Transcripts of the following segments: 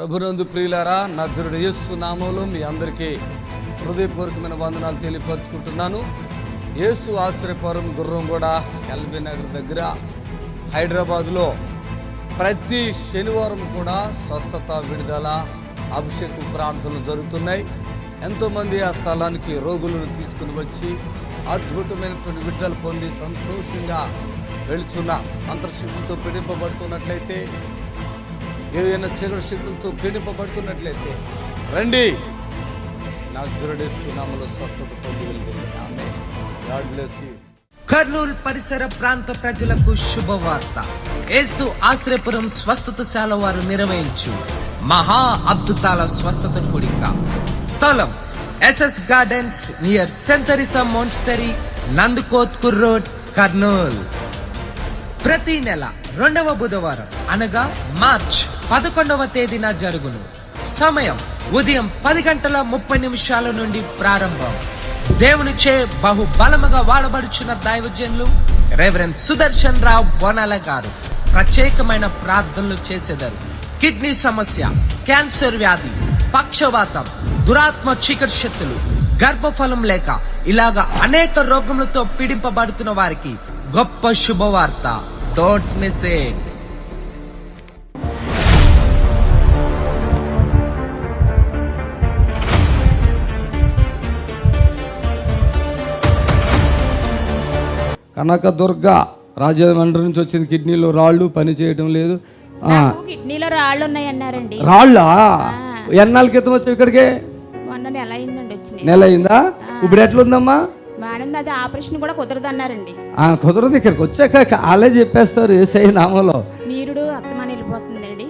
ప్రభునందు ప్రియులారా, నజరుడు యేసు నామములో మీ అందరికీ హృదయపూర్వకమైన వందనాలు తెలియపరుచుకుంటున్నాను. యేసు ఆశ్రయపురం గుర్రంగూడ ఎల్బీ నగర్ దగ్గర హైదరాబాద్లో ప్రతి శనివారం కూడా స్వస్థత, విడుదల, అభిషేకం ప్రార్థనలు జరుగుతున్నాయి. ఎంతోమంది ఆ స్థలానికి రోగులను తీసుకుని వచ్చి అద్భుతమైనటువంటి విడుదల పొంది సంతోషంగా వెళుచున్నారు. అంతర్శక్తితో పీడింపబడుతున్నట్లయితే, ఏదైనా చీకటి శక్తులతో పీడింపబడుతున్నట్లయితే రండి, నజరుడు యేసు నామములో స్వస్థత పొంది వెళ్తుంది. ఆమేన్. God bless you. కర్నూలు పరిసర ప్రాంత ప్రజలకు శుభవార్త. యేసు ఆశ్రయపురం స్వస్థతశాల వారు నిర్వహించు మహా అద్భుతాల స్వస్థత కూడిక. స్థలం SS gardens near cent Teresa monastery, Nandikotkur road, Kurnool. ప్రతి నెల 2వ బుధవారం అనగా మార్చ్ 11వ తేదీన జరుగును. సమయం ఉదయం 10:30 నుండి ప్రారంభం. దేవునిచే బహుబలముగా వాడబడుచున్న దైవజనులు రెవరెండ్ సుదర్శన్ రావు బోనాల గారు ప్రత్యేకమైన ప్రార్థనలు చేసేదారు. కిడ్నీ సమస్య, క్యాన్సర్ వ్యాధి, పక్షవాతం, దురాత్మ చీకటి శక్తులు, గర్భఫలం లేక ఇలాగా అనేక రోగములతో పీడింపబడుతున్న వారికి గొప్ప శుభవార్త. Don't miss it. Kanakadurga Rajahmundry నుంచి వచ్చింది. కిడ్నీలో రాళ్ళు పని చేయడం లేదు. కిడ్నీలో రాళ్ళు ఉన్నాయి అన్నారండి. రాళ్ళా? ఎన్నాళ్ళ క్రితం వచ్చావు ఇక్కడికి? మొన్న నెల అయిందండి వచ్చి. నెల అయిందా? ఇప్పుడు ఎట్లుందమ్మా? బాగుంది. అది ఆపరేషన్ కూడా కుదరదు అన్నారండి. కుదరదు. ఇక్కడికి వచ్చాక వాళ్ళే చెప్పేస్తారు యేసయ్య నామములో. నీరుడు అత్తమాని వెళ్ళిపోతుందండి.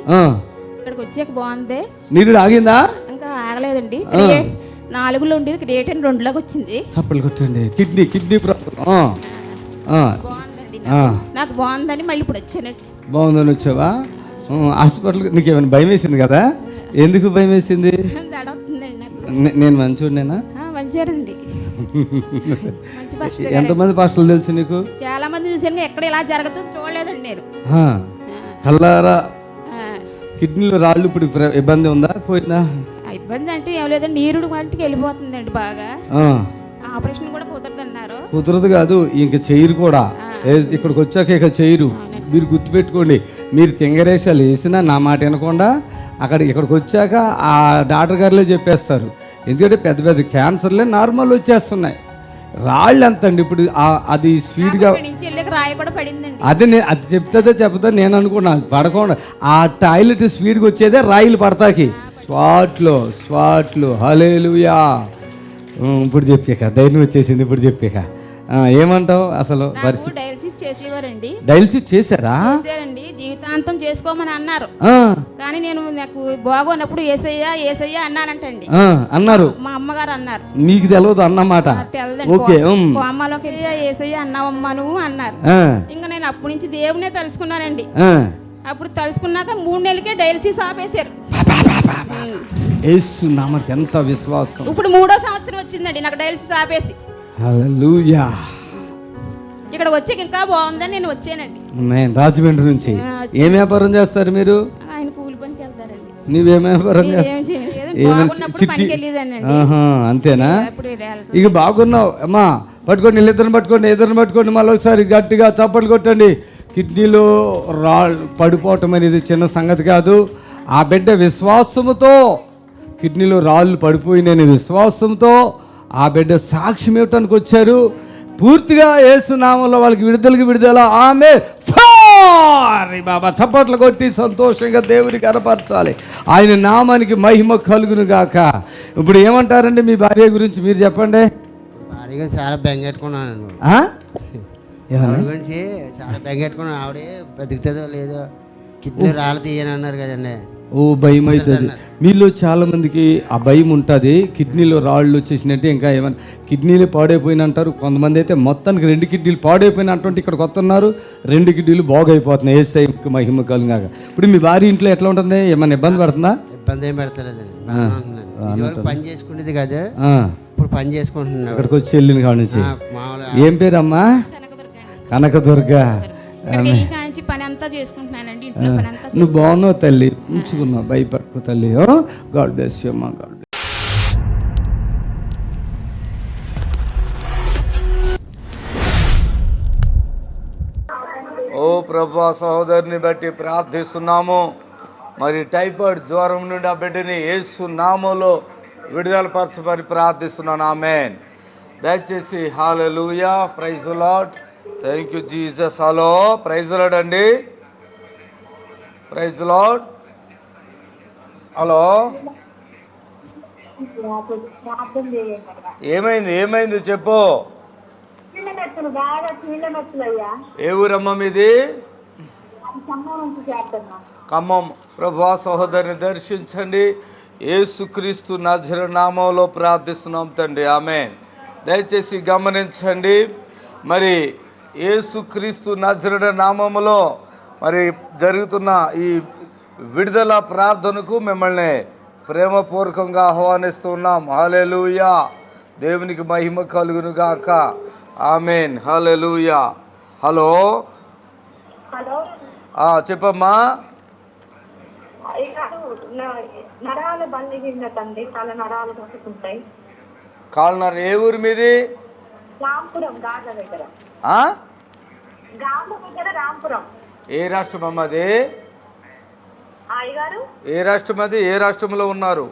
ఇక్కడికి వచ్చాక బాగుంది. నీరుడు ఆగిందా? ఇంకా ఆగలేదండి. 4లో ఉండేది క్రియేటిన్ 2లోకి వచ్చింది. చప్పలు కొట్టండి. కిడ్నీ ప్రాబ్లం బాగుందండి. నాకు బాగుందని మళ్ళీ ఇప్పుడు వచ్చానండి. బాగుందని వచ్చావా? హాస్పిటల్ నీకు ఏమైనా భయం వేసింది కదా? ఎందుకు భయం వేసింది? నేను మంచోడినేనా? మంచిగారండి. మంచి ఎంతమంది పాస్టర్లు తెలుసు నీకు? చాలా మంది చూసాను. ఎక్కడ ఇలా జరగదు చూడలేదండి నేను. కల్లారా కిడ్నీలో రాళ్ళు ఇప్పుడు ఇబ్బంది ఉందా, పోయిందా? ఇబ్బంది అంటే ఏం లేదండి. నీరుడు వంటికి వెళ్ళిపోతుందండి బాగా. ఆపరేషన్ కూడా కుదరదన్నారు. కుదరదు కాదు, ఇంక చేయరు కూడా. ఇక్కడికి వచ్చాక ఇక చేయరు. మీరు గుర్తుపెట్టుకోండి. మీరు తింగరేషాలు వేసినా నా మాట వినకుండా ఇక్కడికి వచ్చాక ఆ డాక్టర్ గారులే చెప్పేస్తారు. ఎందుకంటే పెద్ద పెద్ద క్యాన్సర్లే నార్మల్ వచ్చేస్తున్నాయి. రాళ్ళు ఎంత అండి ఇప్పుడు? అది స్పీడ్గా రాయి కూడా పడిందండి. అది చెప్తుందో చెప్తా నేను అనుకున్నాను. పడకుండా ఆ టాయిలెట్ స్పీడ్గా వచ్చేదే రాయిలు పడతాకి. స్వాట్లు హల్లెలూయా. ఇప్పుడు చెప్పాక ధైర్యం వచ్చేసింది. ఇప్పుడు చెప్పాక ఏమంటావు? అసలు డయాలసిస్ చేసేవారండి. డయాలసిస్ చేశారా? జీవితాంతం చేసుకోమని అన్నారు. కానీ నేను నాకు బాగోనప్పుడు ఏసయ్య అన్నానంటండి. అన్నారు. మా అమ్మగారు అన్నారు. మీకు తెలియదు అన్నమాట. ఓకే. అమ్మలోకి ఏసయ్య అన్నావమ్మా నువ్వు అన్నారు. ఇంకా నేను అప్పటి నుంచి దేవునే తలుసుకున్నానండి. అప్పుడు తలుసుకున్నాక 3 నెలలకే డయాలసిస్ ఆపేశారు. యేసు నామములో ఎంత విశ్వాసం. ఇప్పుడు 3వ సంవత్సరం వచ్చిందండి నాకు డయాలసిస్ ఆపేసి. హల్లెలూయా. ఇక్కడ వచ్చి ఇంకా బాగుందని నేను వచ్చానండి. నేను రాజమండ్రి నుంచి. ఏం వ్యాపారం చేస్తారు మీరు? ఆయన కూలి పనికి వెళ్తారండి. నువ్వేం వ్యాపారం చేస్తావు? అంతేనా? ఇక బాగున్నావు అమ్మా. పట్టుకోండి, ఇద్దరిని పట్టుకోండి. మళ్ళీ ఒకసారి గట్టిగా చప్పట్లు కొట్టండి. కిడ్నీలో రాళ్ళు పడిపోవటం అనేది చిన్న సంగతి కాదు. ఆ బిడ్డ విశ్వాసముతో కిడ్నీలో రాళ్ళు పడిపోయినని విశ్వాసంతో ఆ బిడ్డ సాక్ష్యం ఇవ్వటానికి వచ్చారు. పూర్తిగా యేసు నామములో వాళ్ళకి విడుదల. ఆమె బాబా చప్పట్లు కొట్టి సంతోషంగా దేవునికి కనపరచాలి. ఆయన నామానికి మహిమ కలుగును గాక. ఇప్పుడు ఏమంటారండి మీ భార్య గురించి మీరు చెప్పండి. భార్య చాలా బెంగెట్టుకున్నాను. గురించి చాలా బెంగెట్టుకున్నాను. ఆవిడే బతుకుతుందో లేదో, కిడ్నీ రాళ్ళు తీయనన్నారు కదండి. భయం అవుతుంది. మీలో చాలా మందికి ఆ భయం ఉంటుంది. కిడ్నీలో రాళ్ళు వచ్చేసినట్టే. ఇంకా ఏమన్నా కిడ్నీలు పాడైపోయిన అంటారు. కొంతమంది అయితే మొత్తానికి 2 కిడ్నీలు పాడైపోయిన అంటుంటే ఇక్కడికి వస్తున్నారు. 2 కిడ్నీలు బాగైపోతున్నాయి. యేసయ్యకి మహిమ కలుగాక. ఇప్పుడు మీ భార్య ఇంట్లో ఎట్లా ఉంటుంది? ఏమన్నా ఇబ్బంది పడుతుందా? ఇబ్బంది ఏం పెడతలేదండి. పని చేసుకునేది కదా, ఇప్పుడు పని చేసుకుంటున్నా. ఇక్కడికి వచ్చి వెళ్ళిన కాడ నుంచి. ఏం పేరమ్మా? కనకదుర్గ. పని అంతా చేసుకుంటున్నానండి, ఇంట్లో పని అంతా. నువ్వు బాగున్నావు తల్లి, ఉంచుకున్నావు, భయపడకు తల్లి. గాడ్ బ్లెస్ యు అమ్మా. God bless. ఓ ప్రభా, సహోదరుని బట్టి ప్రార్థిస్తున్నాము. మరి టైఫాయిడ్ జ్వరం నుండి ఆ బిడ్డని యేసు నామములో విడుదల పరచమని ప్రార్థిస్తున్నాను. ఆమేన్. దయచేసి హల్లెలూయా, praise the Lord, thank you Jesus. Hello, praise the Lord అండి, ప్రైజ్ ది లార్డ్. హలో, ఏమైంది చెప్పు. ఏ ఊరమ్మా మీది? ఖమ్మం. ప్రభా, సహోదరిని దర్శించండి, యేసుక్రీస్తు నజరేయుని నామములో ప్రార్థిస్తున్నాం తండ్రి. ఆమేన్. దయచేసి గమనించండి, మరి యేసుక్రీస్తు నజరేయుని నామములో మరి జరుగుతున్న ఈ విడుదల ప్రార్థనకు మిమ్మల్ని ప్రేమపూర్వకంగా ఆహ్వానిస్తున్నాం. హల్లెలూయా, దేవునికి మహిమ కలుగును గాక. ఆమేన్. హల్లెలూయా. హలో, చెప్పమ్మా. నరాలు బలహీనతండి, తల నరాలు పట్టుకుంటాయి. కాలనర. ఏ ఊరు మీది? రాంపురం, గాజ దగ్గర. రాంపురం. ఏ రాష్ట్రం అమ్మా అది? అయ్యగారు, ఏ రాష్ట్రం అది? ఏ రాష్ట్రంలో ఉన్నారు?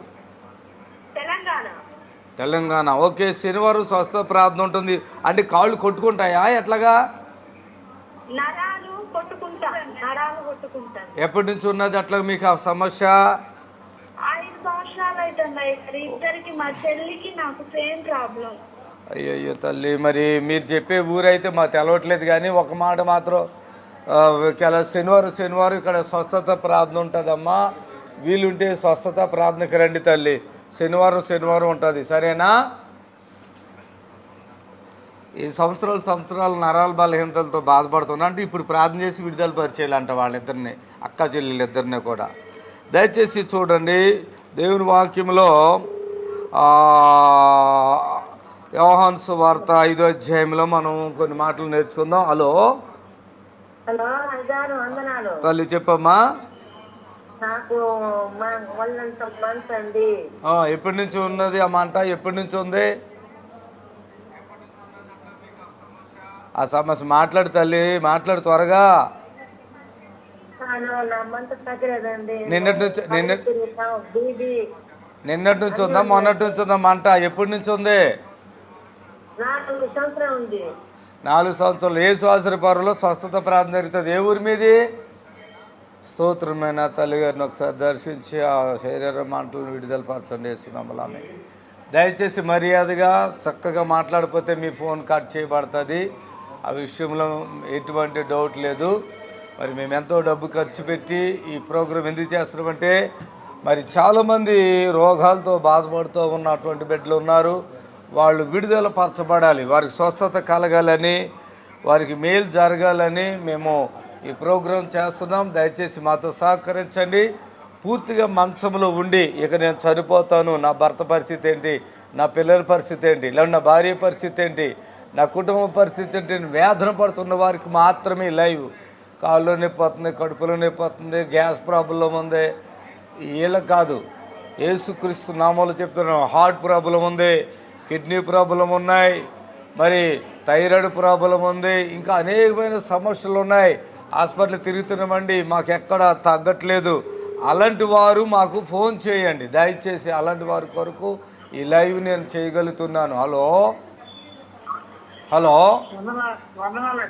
తెలంగాణ. ఓకే. శనివారం స్వస్థ ప్రార్థన ఉంటుంది అంటే కాళ్ళు కొట్టుకుంటాయా ఎట్లాగా? నరాలు కొట్టుకుంటాయి. ఎప్పటి నుంచి ఉన్నది అట్లా మీకు ఆ సమస్య? 5 సంవత్సరాలు అవుతున్నాయి. ఇద్దరికి, మా చెల్లికి నాకు సేమ్ ప్రాబ్లం. అయ్యయ్యో తల్లి, మరి మీరు చెప్పే ఊరైతే మాకు తెలవట్లేదు, కానీ ఒక మాట మాత్రం, శనివారం ఇక్కడ స్వస్థత ప్రార్థన ఉంటుందమ్మా. వీలుంటే స్వస్థత ప్రార్థనకి రండి తల్లి. శనివారం ఉంటుంది, సరేనా? ఈ సంవత్సరాలు నరాల బలహీనతలతో బాధపడుతున్నా అంటే ఇప్పుడు ప్రార్థన చేసి విడుదల పరిచేయాలంట వాళ్ళిద్దరిని, అక్క చెల్లెళ్ళిద్దరిని కూడా. దయచేసి చూడండి, దేవుని వాక్యంలో యోహాను సువార్త 5వ అధ్యాయంలో మనం కొన్ని మాటలు నేర్చుకుందాం. హలో తల్లి, చెప్పమ్మా. నాకు అండి. ఎప్పటి నుంచి ఉన్నది ఆ మంట? ఎప్పటి నుంచి ఉంది ఆ సమస్య? మాట్లాడు తల్లి, మాట్లాడు త్వరగా. నిన్నటి నుంచి ఉందా, మొన్నటి నుంచి ఉందా మంట? ఎప్పటి నుంచి ఉంది? 4 సంవత్సరాలు. ఏ ఆశ్రయపురంలో స్వస్థత ప్రార్థన జరుగుతుంది. ఏ ఊరి మీది? స్తోత్రమైన తల్లి గారిని ఒకసారి దర్శించి ఆ శరీర మంటలను విడుదల పరచండి యేసునామములో. దయచేసి మర్యాదగా చక్కగా మాట్లాడిపోతే మీ ఫోన్ కట్ చేయబడుతుంది. ఆ విషయంలో ఎటువంటి డౌట్ లేదు. మరి మేము ఎంతో డబ్బు ఖర్చు పెట్టి ఈ ప్రోగ్రాం ఎందుకు చేస్తున్నామంటే, మరి చాలామంది రోగాలతో బాధపడుతూ ఉన్నటువంటి బిడ్డలు ఉన్నారు. వాళ్ళు విడుదల పరచబడాలి, వారికి స్వస్థత కలగాలని, వారికి మేలు జరగాలని మేము ఈ ప్రోగ్రాం చేస్తున్నాం. దయచేసి మాతో సహకరించండి. పూర్తిగా మంచంలో ఉండి ఇక నేను చనిపోతాను, నా భర్త పరిస్థితి ఏంటి, నా పిల్లల పరిస్థితి ఏంటి, లేదా నా భార్య పరిస్థితి ఏంటి, నా కుటుంబ పరిస్థితి ఏంటి, వేదన పడుతున్న వారికి మాత్రమే లైవ్. కాళ్ళు నొప్పి వస్తుంది, కడుపులో నొప్పి వస్తుంది, గ్యాస్ ప్రాబ్లం ఉంది, వీళ్ళకి కాదు. యేసుక్రీస్తు నామములో చెప్తున్నాను. హార్ట్ ప్రాబ్లం ఉంది, కిడ్నీ ప్రాబ్లం ఉన్నాయి, మరి థైరాయిడ్ ప్రాబ్లం ఉంది, ఇంకా అనేకమైన సమస్యలు ఉన్నాయి. హాస్పిటల్ తిరుగుతున్నామండి, మాకు ఎక్కడ తగ్గట్లేదు. అలాంటి వారు మాకు ఫోన్ చేయండి దయచేసి. అలాంటి వారి కొరకు ఈ లైవ్ నేను చేయగలుగుతున్నాను. హలో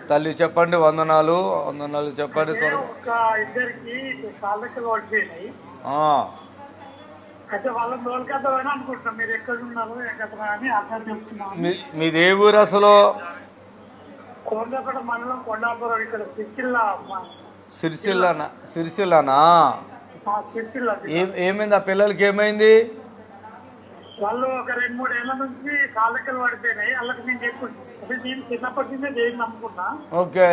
తల్లి, చెప్పండి. వందనాలు చెప్పండి త్వరగా. మీది ఏ ఊరు అసలు? సిరిసిల్లానా? ఏమైంది ఆ పిల్లలకి? ఏమైంది? వాళ్ళు ఒక 2-3 ఏళ్ల నుంచి కాళ్ళకలు పడిపోయినాయి. వాళ్ళకి నేను చెప్పుకుంటే నేను చిన్నప్పటి నుంచే దేవుని నమ్ముకున్నా. ఓకే.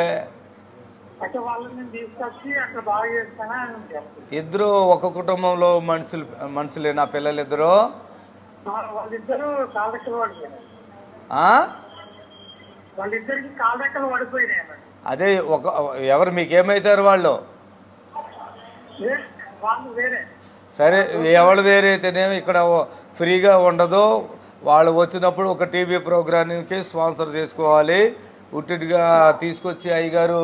అయితే వాళ్ళని నేను తీసుకొచ్చి అక్కడ బాగా చేస్తాను. ఇద్దరు ఒక కుటుంబంలో మనుషులేనా పిల్లలు ఇద్దరు? వాళ్ళిద్దరు కాళ్ళకలు పడిపోయినాయి. వాళ్ళిద్దరికి కాళ్ళకలు పడిపోయినాయి. అదే ఎవరు మీకేమవుతారు వాళ్ళు? వాళ్ళు వేరే. సరే, ఎవరు వేరే అయితేనేమి ఇక్కడ ఫ్రీగా ఉండదు. వాళ్ళు వచ్చినప్పుడు ఒక టీవీ ప్రోగ్రామ్కి స్పాన్సర్ చేసుకోవాలి. ఉట్టిగా తీసుకొచ్చి అయ్యగారు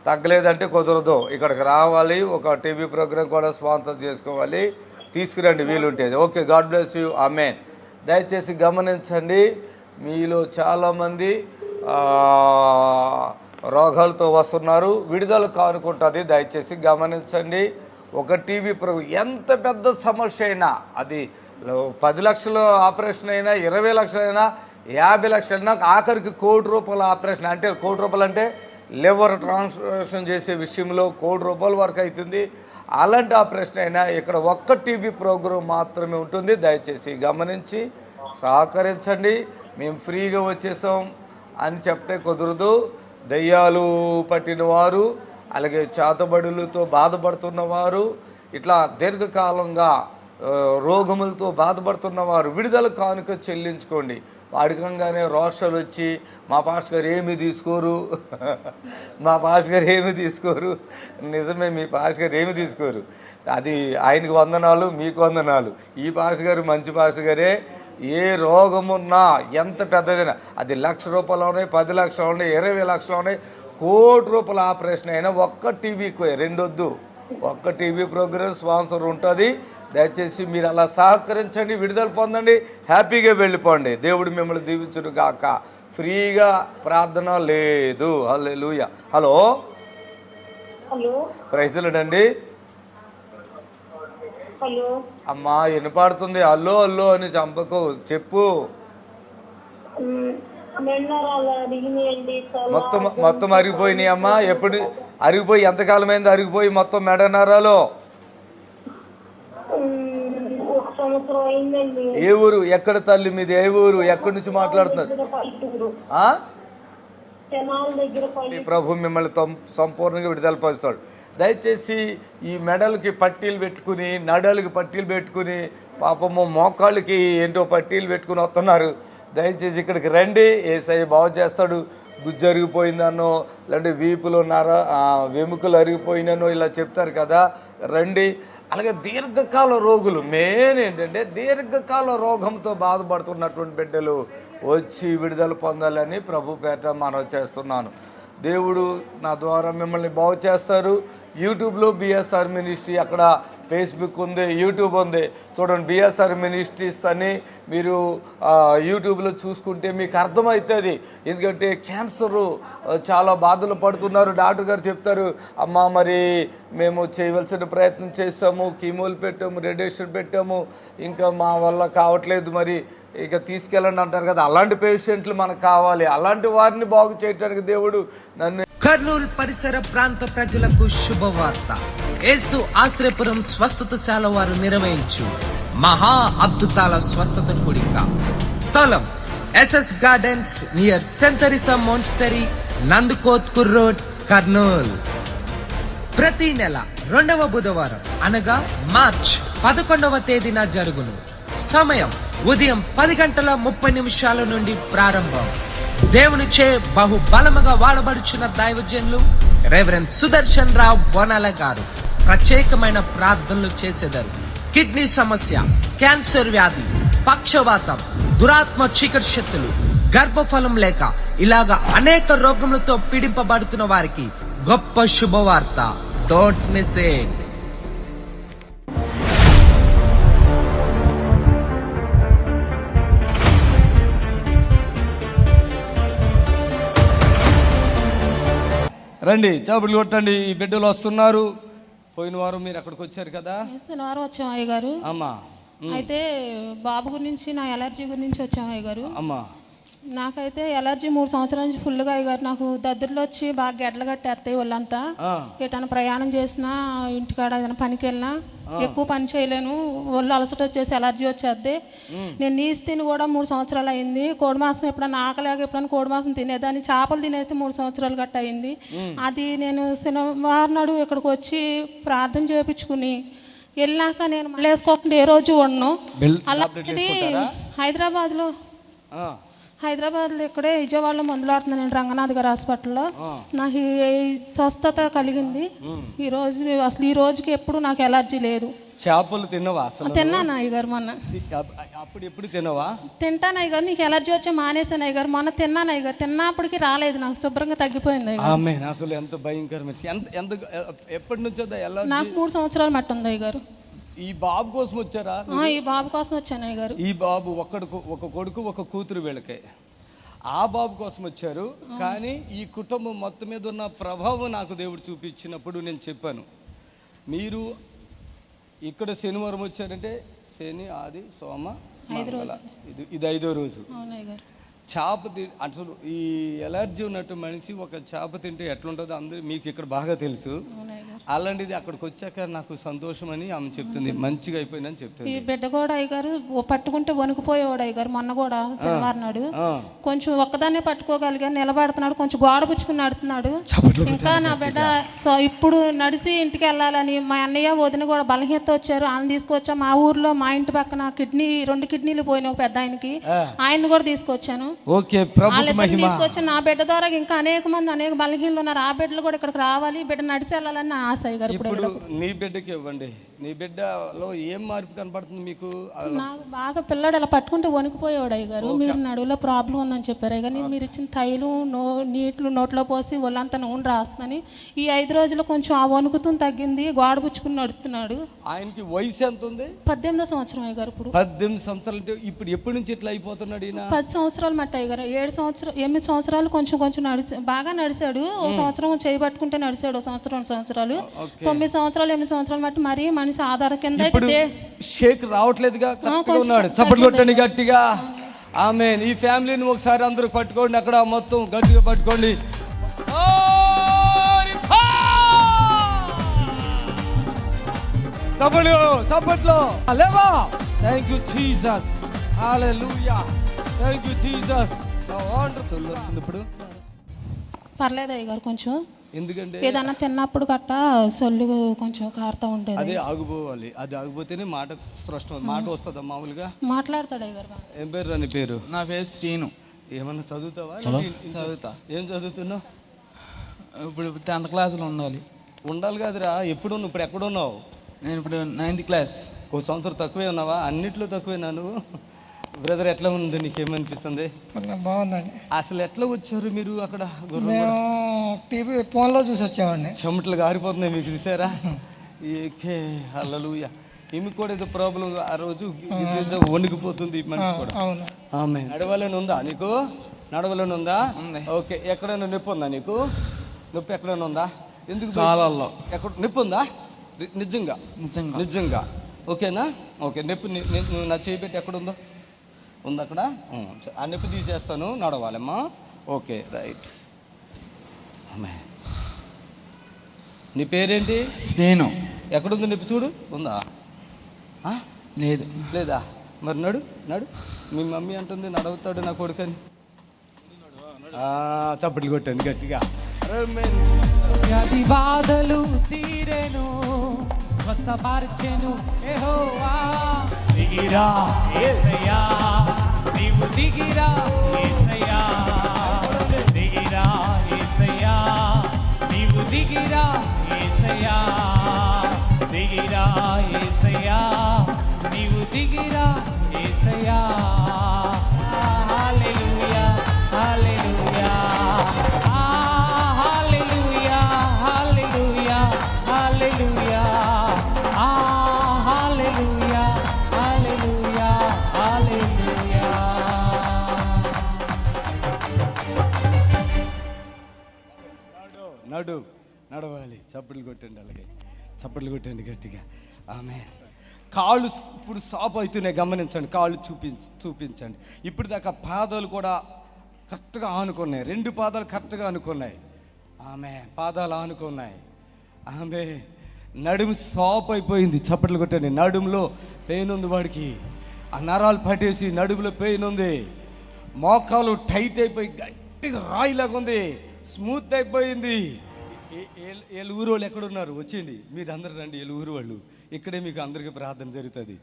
తగ్గలేదంటే కుదరదు. ఇక్కడికి రావాలి, ఒక టీవీ ప్రోగ్రామ్ కూడా స్పాన్సర్ చేసుకోవాలి. తీసుకురండి వీలుంటే. Okay, God bless you. ఆమేన్. దయచేసి గమనించండి, మీలో చాలామంది రోగాలతో వస్తున్నారు. విడుదల కానుకుంటుంది. దయచేసి గమనించండి. ఒక టీవీ ప్రోగ్రామ్ ఎంత పెద్ద సమస్య అయినా, అది 10 లక్షల ఆపరేషన్ అయినా, 20 లక్షలైనా, 50 లక్షలైనా, ఆఖరికి ₹1,00,00,000 ఆపరేషన్. అంటే ₹1,00,00,000 అంటే లివర్ ట్రాన్స్ప్లాంటేషన్ చేసే విషయంలో ₹1,00,00,000 వరకు అవుతుంది. అలాంటి ఆపరేషన్ అయినా ఇక్కడ ఒక్క టీవీ ప్రోగ్రాం మాత్రమే ఉంటుంది. దయచేసి గమనించి సహకరించండి. మేము ఫ్రీగా వచ్చేసాం అని చెప్తే కుదరదు. దయ్యాలు పట్టిన వారు, అలాగే చేతబడులతో బాధపడుతున్నవారు, ఇట్లా దీర్ఘకాలంగా రోగములతో బాధపడుతున్నవారు విడుదల కానుక చెల్లించుకోండి. అడగంగానే రోషాలు వచ్చి మా పాస్టర్ గారు ఏమీ తీసుకోరు, మా పాస్టర్ గారు ఏమీ తీసుకోరు. నిజమే, మీ పాస్టర్ గారు ఏమీ తీసుకోరు. అది ఆయనకు వందనాలు, మీకు వందనాలు. ఈ పాస్టర్ గారు మంచి పాస్టర్ గారే. ఏ రోగమున్నా, ఎంత పెద్దదైనా, అది ₹1,00,000 ఉన్నాయి, 10 లక్షలు ఉన్నాయి, 20 లక్షలు ఉన్నాయి, ₹1,00,00,000 ఆపరేషన్ అయినా ఒక్క టీవీకి రెండొద్దు, ఒక్క టీవీ ప్రోగ్రామ్ స్పాన్సర్ ఉంటుంది. దయచేసి మీరు అలా సహకరించండి, విడుదల పొందండి, హ్యాపీగా వెళ్ళిపోండి. దేవుడు మిమ్మల్ని దీవించును గాక. ఫ్రీగా ప్రార్థన లేదు. హల్లెలూయా. హలో, ప్రైజ్ లార్డ్ అండి. అమ్మా వినపడుతుంది. అల్లో అల్లో అని చంపకు, చెప్పు. మొత్తం అరిగిపోయినాయి అమ్మా. ఎప్పుడు అరిగిపోయి, ఎంతకాలమైంది అరిగిపోయి మొత్తం మెడ నరాలు? ఏ ఊరు? ఎక్కడ తల్లి మీది? ఏ ఊరు? ఎక్కడి నుంచి మాట్లాడుతున్నారు? ప్రభు మిమ్మల్ని సంపూర్ణంగా విడుదల పరుస్తాడు. దయచేసి ఈ మెడలకి పట్టీలు పెట్టుకుని, నడలకి పట్టీలు పెట్టుకుని, పాపము మోకాళ్ళకి ఏంటో పట్టీలు పెట్టుకుని వస్తున్నారు. దయచేసి ఇక్కడికి రండి, యేసయ్య బాగు చేస్తాడు. గుజ్జు అరిగిపోయిందనో, లేదంటే వీపులో వెముకలు అరిగిపోయిననో ఇలా చెప్తారు కదా, రండి. అలాగే దీర్ఘకాల రోగులు, మెయిన్ ఏంటంటే దీర్ఘకాల రోగంతో బాధపడుతున్నటువంటి బిడ్డలు వచ్చి విడుదల పొందాలని ప్రభు పేట మనవి చేస్తున్నాను. దేవుడు నా ద్వారా మిమ్మల్ని బాగు చేస్తారు. యూట్యూబ్లో బిఎస్ఆర్ మినిస్ట్రీ, అక్కడ ఫేస్బుక్ ఉంది, యూట్యూబ్ ఉంది. చూడండి, బిఎస్ఆర్ మినిస్ట్రీస్ అని మీరు యూట్యూబ్లో చూసుకుంటే మీకు అర్థమవుతుంది. ఎందుకంటే క్యాన్సరు చాలా బాధలు పడుతున్నారు. డాక్టర్ గారు చెప్తారు, అమ్మ మరి మేము చేయవలసిన ప్రయత్నం చేస్తాము, కీమోలు పెట్టాము, రేడియేషన్ పెట్టాము, ఇంకా మా వల్ల కావట్లేదు, మరి ఇక తీసుకెళ్ళండి అంటారు కదా. అలాంటి పేషెంట్లు మనకు కావాలి. అలాంటి వారిని బాగు చేయడానికి దేవుడు నన్ను. కర్నూలు పరిసర ప్రాంత ప్రజలకు శుభవార్త. యేసు ఆశ్రయపురం స్వస్థతశాల వారు నిర్వహించు మహా అద్భుతాల స్వస్థత కూడిక. స్థలం SS gardens near cent Teresa monastery, Nandikotkur road, Kurnool. ప్రతి నెల 2వ బుధవారం అనగా మార్చ్ 11వ తేదీన జరుగును. సమయం ఉదయం 10:30 నుండి ప్రారంభం. దేవునిచే బహుబలముగా వాడబడుచున్న దైవజనులు రెవరెండ్ సుదర్శన్ రావు బోనాల గారు ప్రత్యేకమైన ప్రార్థనలు చేసేదారు. కిడ్నీ సమస్య, క్యాన్సర్ వ్యాధి, పక్షవాతం, దురాత్మ చీకటి శక్తులు, గర్భఫలం లేక ఇలాగా అనేక రోగములతో పీడింపబడుతున్న వారికి గొప్ప శుభవార్త. Don't miss it. రండి, చాపులు కొట్టండి. ఈ బిడ్డలు వస్తున్నారు. పోయిన వారం మీరు అక్కడికి వచ్చారు కదా? వారం వచ్చాం అయ్య గారు. అమ్మా, అయితే బాబు గురించి, నా ఎలర్జీ గురించి వచ్చాం అయ్య గారు. అమ్మా, నాకైతే ఎలర్జీ 3 సంవత్సరాల నుంచి ఫుల్గా అయ్య గారు. నాకు దద్దుర్లు వచ్చి బాగా గెడ్డలు కట్టేస్తాయి ఒళ్ళంతా. ఎటన్నా ప్రయాణం చేసినా, ఇంటికాడ ఏదైనా పనికి వెళ్ళినా ఎక్కువ పని చేయలేను, ఒళ్ళు అలసట వచ్చేసి ఎలర్జీ వచ్చేద్ది. నేను నీసు తిని కూడా 3 సంవత్సరాలు అయింది. కోడి మాసం ఎప్పుడన్నా ఆకలేక ఎప్పుడన్నా కోడి మాసం తినేదాన్ని, చేపలు తినేస్తే 3 సంవత్సరాలు గట్ట అయింది. అది నేను శనివారం నాడు ఇక్కడికి వచ్చి ప్రార్థన చేయించుకుని వెళ్ళాక నేను మళ్ళీ వేసుకోకుండా ఏ రోజు ఉండను. అలాంటిది హైదరాబాద్లో హైదరాబాద్లో ఇక్కడే విజయవాడలో మందులు ఆడుతున్నాను నేను, రంగనాథ్ గారి హాస్పిటల్లో. నాకు ఈ స్వస్థత కలిగింది ఈ రోజుకి ఎప్పుడు నాకు ఎలర్జీ లేదు. చేపలు తినవా అసలు? తిన్నాను అయ్యగారు మొన్న. అప్పుడు ఎప్పుడు తినవా? తింటాను అయ్యగారు. నీకు ఎలర్జీ వచ్చి మానేసాను అయ్యగారు. మొన్న తిన్నాను అయ్యగారు. తిన్నప్పటికీ రాలేదు, నాకు శుభ్రంగా తగ్గిపోయింది అయ్యగారు. ఆమె అసలు ఎంత భయంకరమైన ఎంత ఎప్పటి నుంచో ఎలా? నాకు 3 సంవత్సరాలు మట్టి ఉంది అయ్యగారు. ఈ బాబు కోసం వచ్చారా? ఈ బాబు కోసం వచ్చాను అయ్యగారు. ఈ బాబు ఒక కొడుకు ఒక కూతురు వీళ్ళకే. ఆ బాబు కోసం వచ్చారు. కానీ ఈ కుటుంబం మొత్తం మీద ఉన్న ప్రభావం నాకు దేవుడు చూపించినప్పుడు నేను చెప్పాను, మీరు ఇక్కడ శనివారం వచ్చారంటే శని, ఆది, సోమ, మంగళ, ఇది 5వ రోజు. చేప అసలు ఈ ఎలర్జీ ఉన్నట్టు మనిషి ఒక చేప తింటే ఎట్లుంటుందో అందరూ మీకు ఇక్కడ బాగా తెలుసు. అలాంటిది అక్కడికి వచ్చాక నాకు సంతోషం అని ఆమె చెప్తుంది, మంచిగా అయిపోయిందని చెప్తుంది. ఈ బిడ్డ కూడా అయ్యగారు పట్టుకుంటే వణుకుపోయేవాడు అయ్యగారు. మొన్న కూడా శనివారం నాడు కొంచెం ఒక్కదాన్నే పట్టుకోగలిగా, నిలబడుతున్నాడు, కొంచెం గోడ పుచ్చుకుని నడుతున్నాడు. ఇంకా నా బిడ్డ ఇప్పుడు నడిచి ఇంటికి వెళ్ళాలని మా అన్నయ్య వదిన కూడా బలహీనత వచ్చారు, ఆయన తీసుకొచ్చా. మా ఊర్లో మా ఇంటి పక్కన 2 కిడ్నీలు పోయినాయి ఒక పెద్ద ఆయనకి, ఆయన్ని కూడా తీసుకొచ్చాను. తీసుకొచ్చి నా బిడ్డ ద్వారా ఇంకా అనేక బలహీనలు ఉన్నారు, ఆ బిడ్డలు కూడా ఇక్కడికి రావాలి, బిడ్డ నడిచి వెళ్ళాలని నా ఆశ అయ్యారు. ఇప్పుడు నీ బిడ్డకి ఇవ్వండి. నీ బిడ్డలో ఏం మార్పు కనపడుతుంది మీకు? నాకు బాగా పిల్లాడు ఇలా పట్టుకుంటే వణికిపోయేవాడు అయ్యారు. మీరు నడువులో ప్రాబ్లం ఉందని చెప్పారు అయ్యారు. నేను మీరు ఇచ్చిన తైలం నీటిలో నోట్లో పోసి ఒళ్ళంతా నూనె రాస్తుందని ఈ 5 రోజులు కొంచెం ఆ వణుకుతుంది తగ్గింది, గోడ పుచ్చుకుని నడుస్తున్నాడు. ఆయనకి వయసు ఎంత ఉంది? 18వ సంవత్సరం అయ్యారు. ఇప్పుడు 18 సంవత్సరాలు అంటే ఇప్పుడు ఎప్పటి నుంచి ఇట్లా అయిపోతున్నాడు ఈయన? 10 సంవత్సరాలు మట్టి అయ్యారు. 8 సంవత్సరాలు కొంచెం బాగా నడిచాడు. ఒక సంవత్సరం చేయి పట్టుకుంటే నడిచాడు, 2 సంవత్సరాలు 9 సంవత్సరాలు 8 సంవత్సరాలు మట్టి మరీ మనిషి ఆధార కింద షేక్ రావట్లేదుగా, ఉన్నాడు. చప్పట్లు కొట్టండి గట్టిగా. ఆమేన్. ఈ ఫ్యామిలీని ఒకసారి అందరూ పట్టుకోండి, అక్కడ మొత్తం గట్టిగా పట్టుకోండి. చప్పట్లో లేవా. Thank you Jesus. Hallelujah. Thank you Jesus. Wonderful. వస్తుంది ఇప్పుడు పర్లేదు అయ్యారు. కొంచెం ఎందుకంటే ఏదన్నా తిన్నప్పుడు గట్ట సొల్లు కొంచెం కారుతూ ఉంటుంది. అదే ఆగిపోవాలి. అది ఆగిపోతేనే మాట మాట వస్తుందా? మామూలుగా మాట్లాడతాడు అయ్యారు. ఏం పేరు? అని పేరు? నా పేరు శ్రీను. ఏమన్నా చదువుతావా? చదువుతా. ఏం చదువుతున్నావు? ఇప్పుడు 10th క్లాసులో ఉండాలి కదరా. ఇప్పుడు ఎక్కడున్నావు? నేను ఇప్పుడు 9th క్లాస్. ఓ సంవత్సరం తక్కువే ఉన్నావా? అన్నిట్లో తక్కువేనా నువ్వు? బ్రదర్ ఎట్లా ఉంది, నీకేమనిపిస్తుంది? బాగుందండి. అసలు ఎట్లా వచ్చారు మీరు అక్కడ? టీవీ ఫోన్లో చూసి వచ్చామండి. చెమటలు గారిపోతున్నాయి మీకు, చూసారా? ఏకే హల్లెలూయా. ఈమె కూడా ఏదో ప్రాబ్లం ఆ రోజు వణికిపోతుంది మనిషి కూడా. ఆమె నడవాలని ఉందా నీకు? నడవాలని ఉందా? ఓకే. ఎక్కడైనా నొప్పి ఉందా నీకు? నొప్పి ఎక్కడైనా ఉందా? ఎందుకు? కాలాల్లో. ఎక్కడ నొప్పి ఉందా? నిజంగా ఓకేనా? ఓకే. నొప్పి నా చేయి పెట్టి ఎక్కడుందో ఉంది అక్కడ. ఆ నొప్పి తీసేస్తాను, నడవాలమ్మా. Okay right. అమ్మే నీ పేరేంటి? శ్రీను. ఎక్కడుంది నొప్పి? చూడు. ఉందా? లేదా? మరి నడు. మీ మమ్మీ అంటుంది నడవుతాడు నా కొడుకని. చప్పట్లు కొట్టండి గట్టిగా. వ్యాధి బాధలు తీరెను, స్వస్థపరచెను యెహోవా. దిగిరా యేసయ్యా, నీవు దిగిరా యేసయ్యా. దిగిరా యేసయ్యా, నీవు దిగిరా యేసయ్యా. దిగిరా యేసయ్యా, నీవు దిగిరా యేసయ్యా. హల్లెలూయా హల్లెలూయా. హల్లెలూయా హల్లెలూయా హల్లెలూయా. హల్లెలూయా హల్లెలూయా హల్లెలూయా. నడవాలి. చప్పట్లు కొట్టండి. అలాగే చప్పట్లు కొట్టండి గట్టిగా. ఆమె కాళ్ళు ఇప్పుడు సాపు అవుతున్నాయి, గమనించండి. కాళ్ళు చూపించండి. ఇప్పుడు దాకా పాదాలు కూడా కరెక్ట్గా ఆనుకున్నాయి. 2 పాదాలు కరెక్ట్గా ఆనుకున్నాయి. ఆమె పాదాలు ఆనుకున్నాయి. ఆమె నడుము సాపు అయిపోయింది. చప్పట్లు కొట్టండి. నడుములో పెయిన్ ఉంది వాడికి. ఆ నరాలు పట్టేసి నడుములో పెయిన్ ఉంది. మోకాలు టైట్ అయిపోయి గట్టిగా రాయిలాగా ఉంది. స్మూత్ అయిపోయింది. వీళ్ళ ఊరు వాళ్ళు ఎక్కడున్నారు వచ్చేయండి, మీరు అందరు రండి. వీళ్ళ ఊరు వాళ్ళు ఇక్కడే మీకు అందరికీ ప్రార్థన జరుగుతుంది.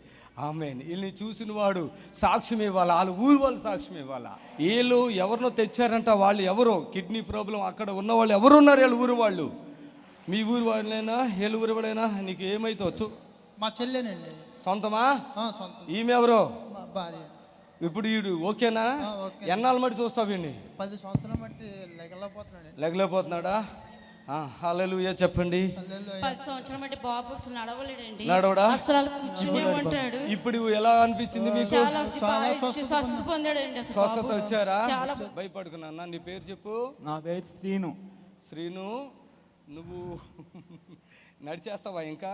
ఆమేన్. వీళ్ళని చూసిన వాడు సాక్ష్యం ఇవ్వాలా, వాళ్ళ ఊరు వాళ్ళు సాక్ష్యం ఇవ్వాలా. వీళ్ళు ఎవరినో తెచ్చారంట, వాళ్ళు ఎవరో కిడ్నీ ప్రాబ్లం అక్కడ ఉన్న వాళ్ళు ఎవరు ఉన్నారు, వీళ్ళ ఊరు వాళ్ళు. మీ ఊరు వాళ్ళైనా వీళ్ళ ఊరు వాళ్ళైనా నీకు ఏమైతే మా చెల్లెనండి. సొంతమా? సొంతం. ఈమె ఎవరో? మా భార్య. ఇప్పుడు వీడు ఓకేనా? ఎన్నాళ్ళు మట్టి చూస్తావు వీడిని? 10 సంవత్సరాల బట్టి లెగలేకపోతున్నాడు. లెగలేకపోతున్నాడా? హల్లెలూయా చెప్పండి. 10 సంవత్సరాల బట్టి బాబు అసలు నడవలేడండి. నడవడా? అసలు కూర్చునే ఉంటాడు. ఇప్పుడు ఎలా అనిపించింది మీకు? చాలా స్వస్థత పొందాడండి. స్వస్థత వచ్చారా? భయపడుకున్నా. నీ పేరు చెప్పు. నా పేరు శ్రీను. శ్రీను, నువ్వు నడిచేస్తావా ఇంకా?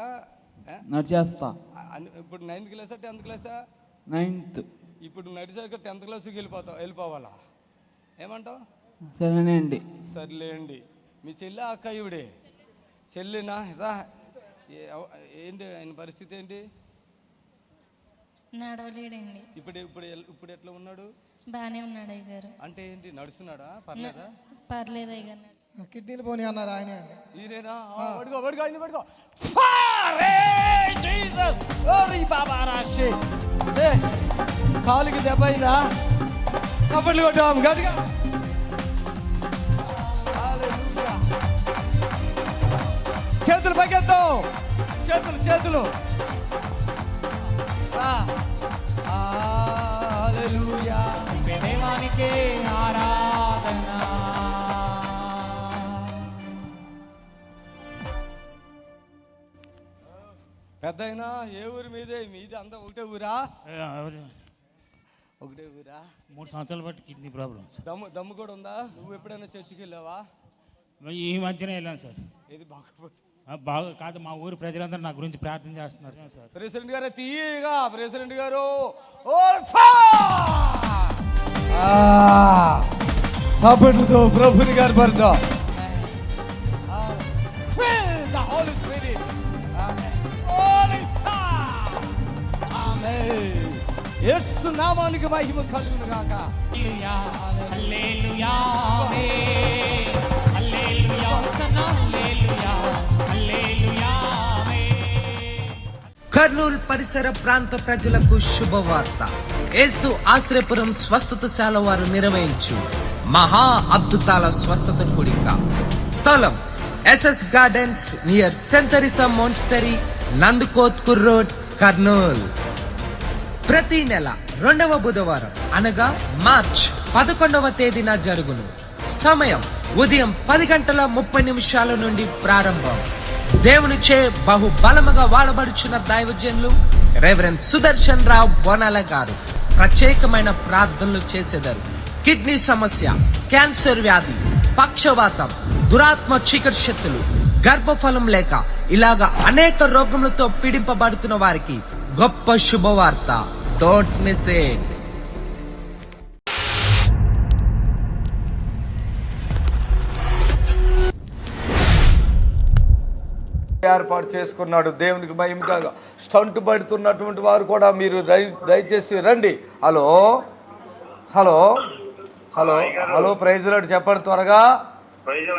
నడిచేస్తా. ఇప్పుడు 9th క్లాసా 10th క్లాసా? 9th. ఇప్పుడు నడిచాక 10th క్లాస్కి వెళ్ళిపోవాలా? ఏమంటావు? సరేనండి. సర్లేండి. మీ చెల్లి అక్క ఇవిడే చెల్లినా? రా. ఏంటి ఆయన పరిస్థితి ఏంటి? నడవలేడండి. ఇప్పుడు ఎట్లా ఉన్నాడు? బాగానే ఉన్నాడు అయ్యగారు. అంటే ఏంటి, నడుస్తున్నాడా? పర్లేదా? పర్లేదు అయ్యగారు. కిడ్నీలు పోనీ అన్నారు ఆయన అండి. ఈయనేనా? పడుకో ఆయన పడుకో. కాలుకి దెబ్బ అయిందా? కబడ్లు కొట్టాం గట్టిగా. చేతులు పైకెత్తు, చేతులు. హల్లెలూయా. దేవానికి ఆరాధన. పెద్దయినా ఏ ఊరు మీది అంతా ఒకటే ఊరా? ఒకటే ఊరా? 3 సంవత్సరాలు బట్టి కిడ్నీ ప్రాబ్లం. దమ్ము కూడా ఉందా? నువ్వు ఎప్పుడైనా చర్చికి వెళ్ళావా? ఈ మధ్యనే వెళ్ళాను సార్. ఏది బాగోపోతే? బాగా కాదు, మా ఊరు ప్రజలందరూ నా గురించి ప్రార్థన చేస్తున్నారు సార్. ప్రెసిడెంట్ గారు తీయగా, ప్రెసిడెంట్ గారు చప్పట్లతో ప్రభుని గారు పడతా. యేసు నామానికి మహిమ కలుగును గాక. హల్లెలూయా, హల్లెలూయా, హల్లెలూయా, హల్లెలూయా, హల్లెలూయా. కర్నూలు పరిసర ప్రాంత ప్రజలకు శుభవార్త. యేసు ఆశ్రయపురం స్వస్థతశాల వారు నిర్వహించు మహా అద్భుతాల స్వస్థత కూడిక. స్థలం SS gardens near cent Teresa monastery, Nandikotkur road, Kurnool. ప్రతి నెల 2వ బుధవారం అనగా మార్చ్ 11వ తేదీన జరుగును. సమయం ఉదయం 10:30 నుండి ప్రారంభం. దేవునిచే బహుబలముగా వాడబడుచున్న దైవజనులు రెవరెండ్ సుదర్శన్ రావు బోనాల గారు ప్రత్యేకమైన ప్రార్థనలు చేసేదారు. కిడ్నీ సమస్య, క్యాన్సర్ వ్యాధి, పక్షవాతం, దురాత్మ చీకటి శక్తులు, గర్భఫలం లేక ఇలాగా అనేక రోగములతో పీడింపబడుతున్న వారికి గొప్ప శుభవార్త. Don't miss it. ఏర్పాటు చేసుకున్నాడు. దేవునికి మహిమగా స్టంట్ పడుతున్నటువంటి వారు కూడా మీరు దయచేసి రండి. Hello hello hello hello praise Lord చెప్పండి త్వరగా. ప్రైజ్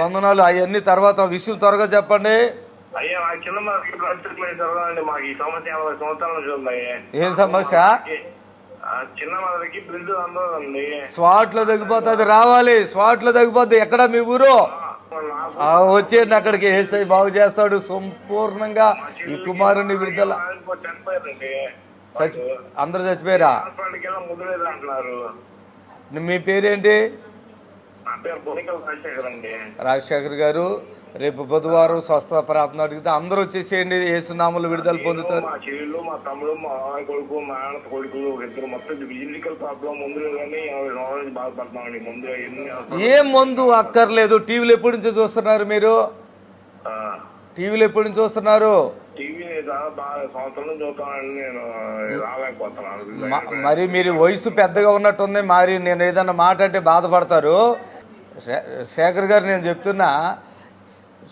వందనాలు. అవన్నీ తర్వాత విషయం త్వరగా చెప్పండి. అయ్యా నాకు చిన్న మాకు ఈ సమస్య 50 సంవత్సరాల నుంచి ఉంది. ఏం సమస్య? చిన్న మదరికి బ్రిడ్జ్ అందదండి. స్వాట్ లో తగ్గిపోతుంది. రావాలి, స్వాట్ లో తగ్గిపోద్ది. ఎక్కడ మీ ఊరు? వచ్చేయండి అక్కడికి. ఏసై బాగు చేస్తాడు సంపూర్ణంగా. ఈ కుమారుని విడుదల. అందరు చచ్చిపోయారా? అంటున్నారు. మీ పేరేంటి? నా పేరు బొనికల్ రాజశేఖర్ అండి. రాజశేఖర్ గారు, రేపు బుధవారం స్వస్థ ప్రార్థన అడిగితే అందరూ వచ్చేసేయండి. యేసునామములో విడుదల పొందుతారు. మా చెల్లెలు, మా తమ్ముడు, మా కొడుకు, మా ఆడ కొడుకు, ఇద్దరు మొత్తం ఫిజికల్ ప్రాబ్లం ముందు కానీ బాధపడుతున్నామండి. ముందు ఏం మందు అక్కర్లేదు. టీవీలో ఎప్పటి నుంచో చూస్తున్నారు మీరు? టీవీలో ఎప్పటి నుంచి చూస్తున్నారు? టీవీ బాగా సంవత్సరం నుంచి చూస్తానండి. నేను రాలేకపోతున్నాను. మరి మీరు వయసు పెద్దగా ఉన్నట్టుంది. మరి నేను ఏదన్నా మాట అంటే బాధపడతారు. శేఖర్ గారు, నేను చెప్తున్నా,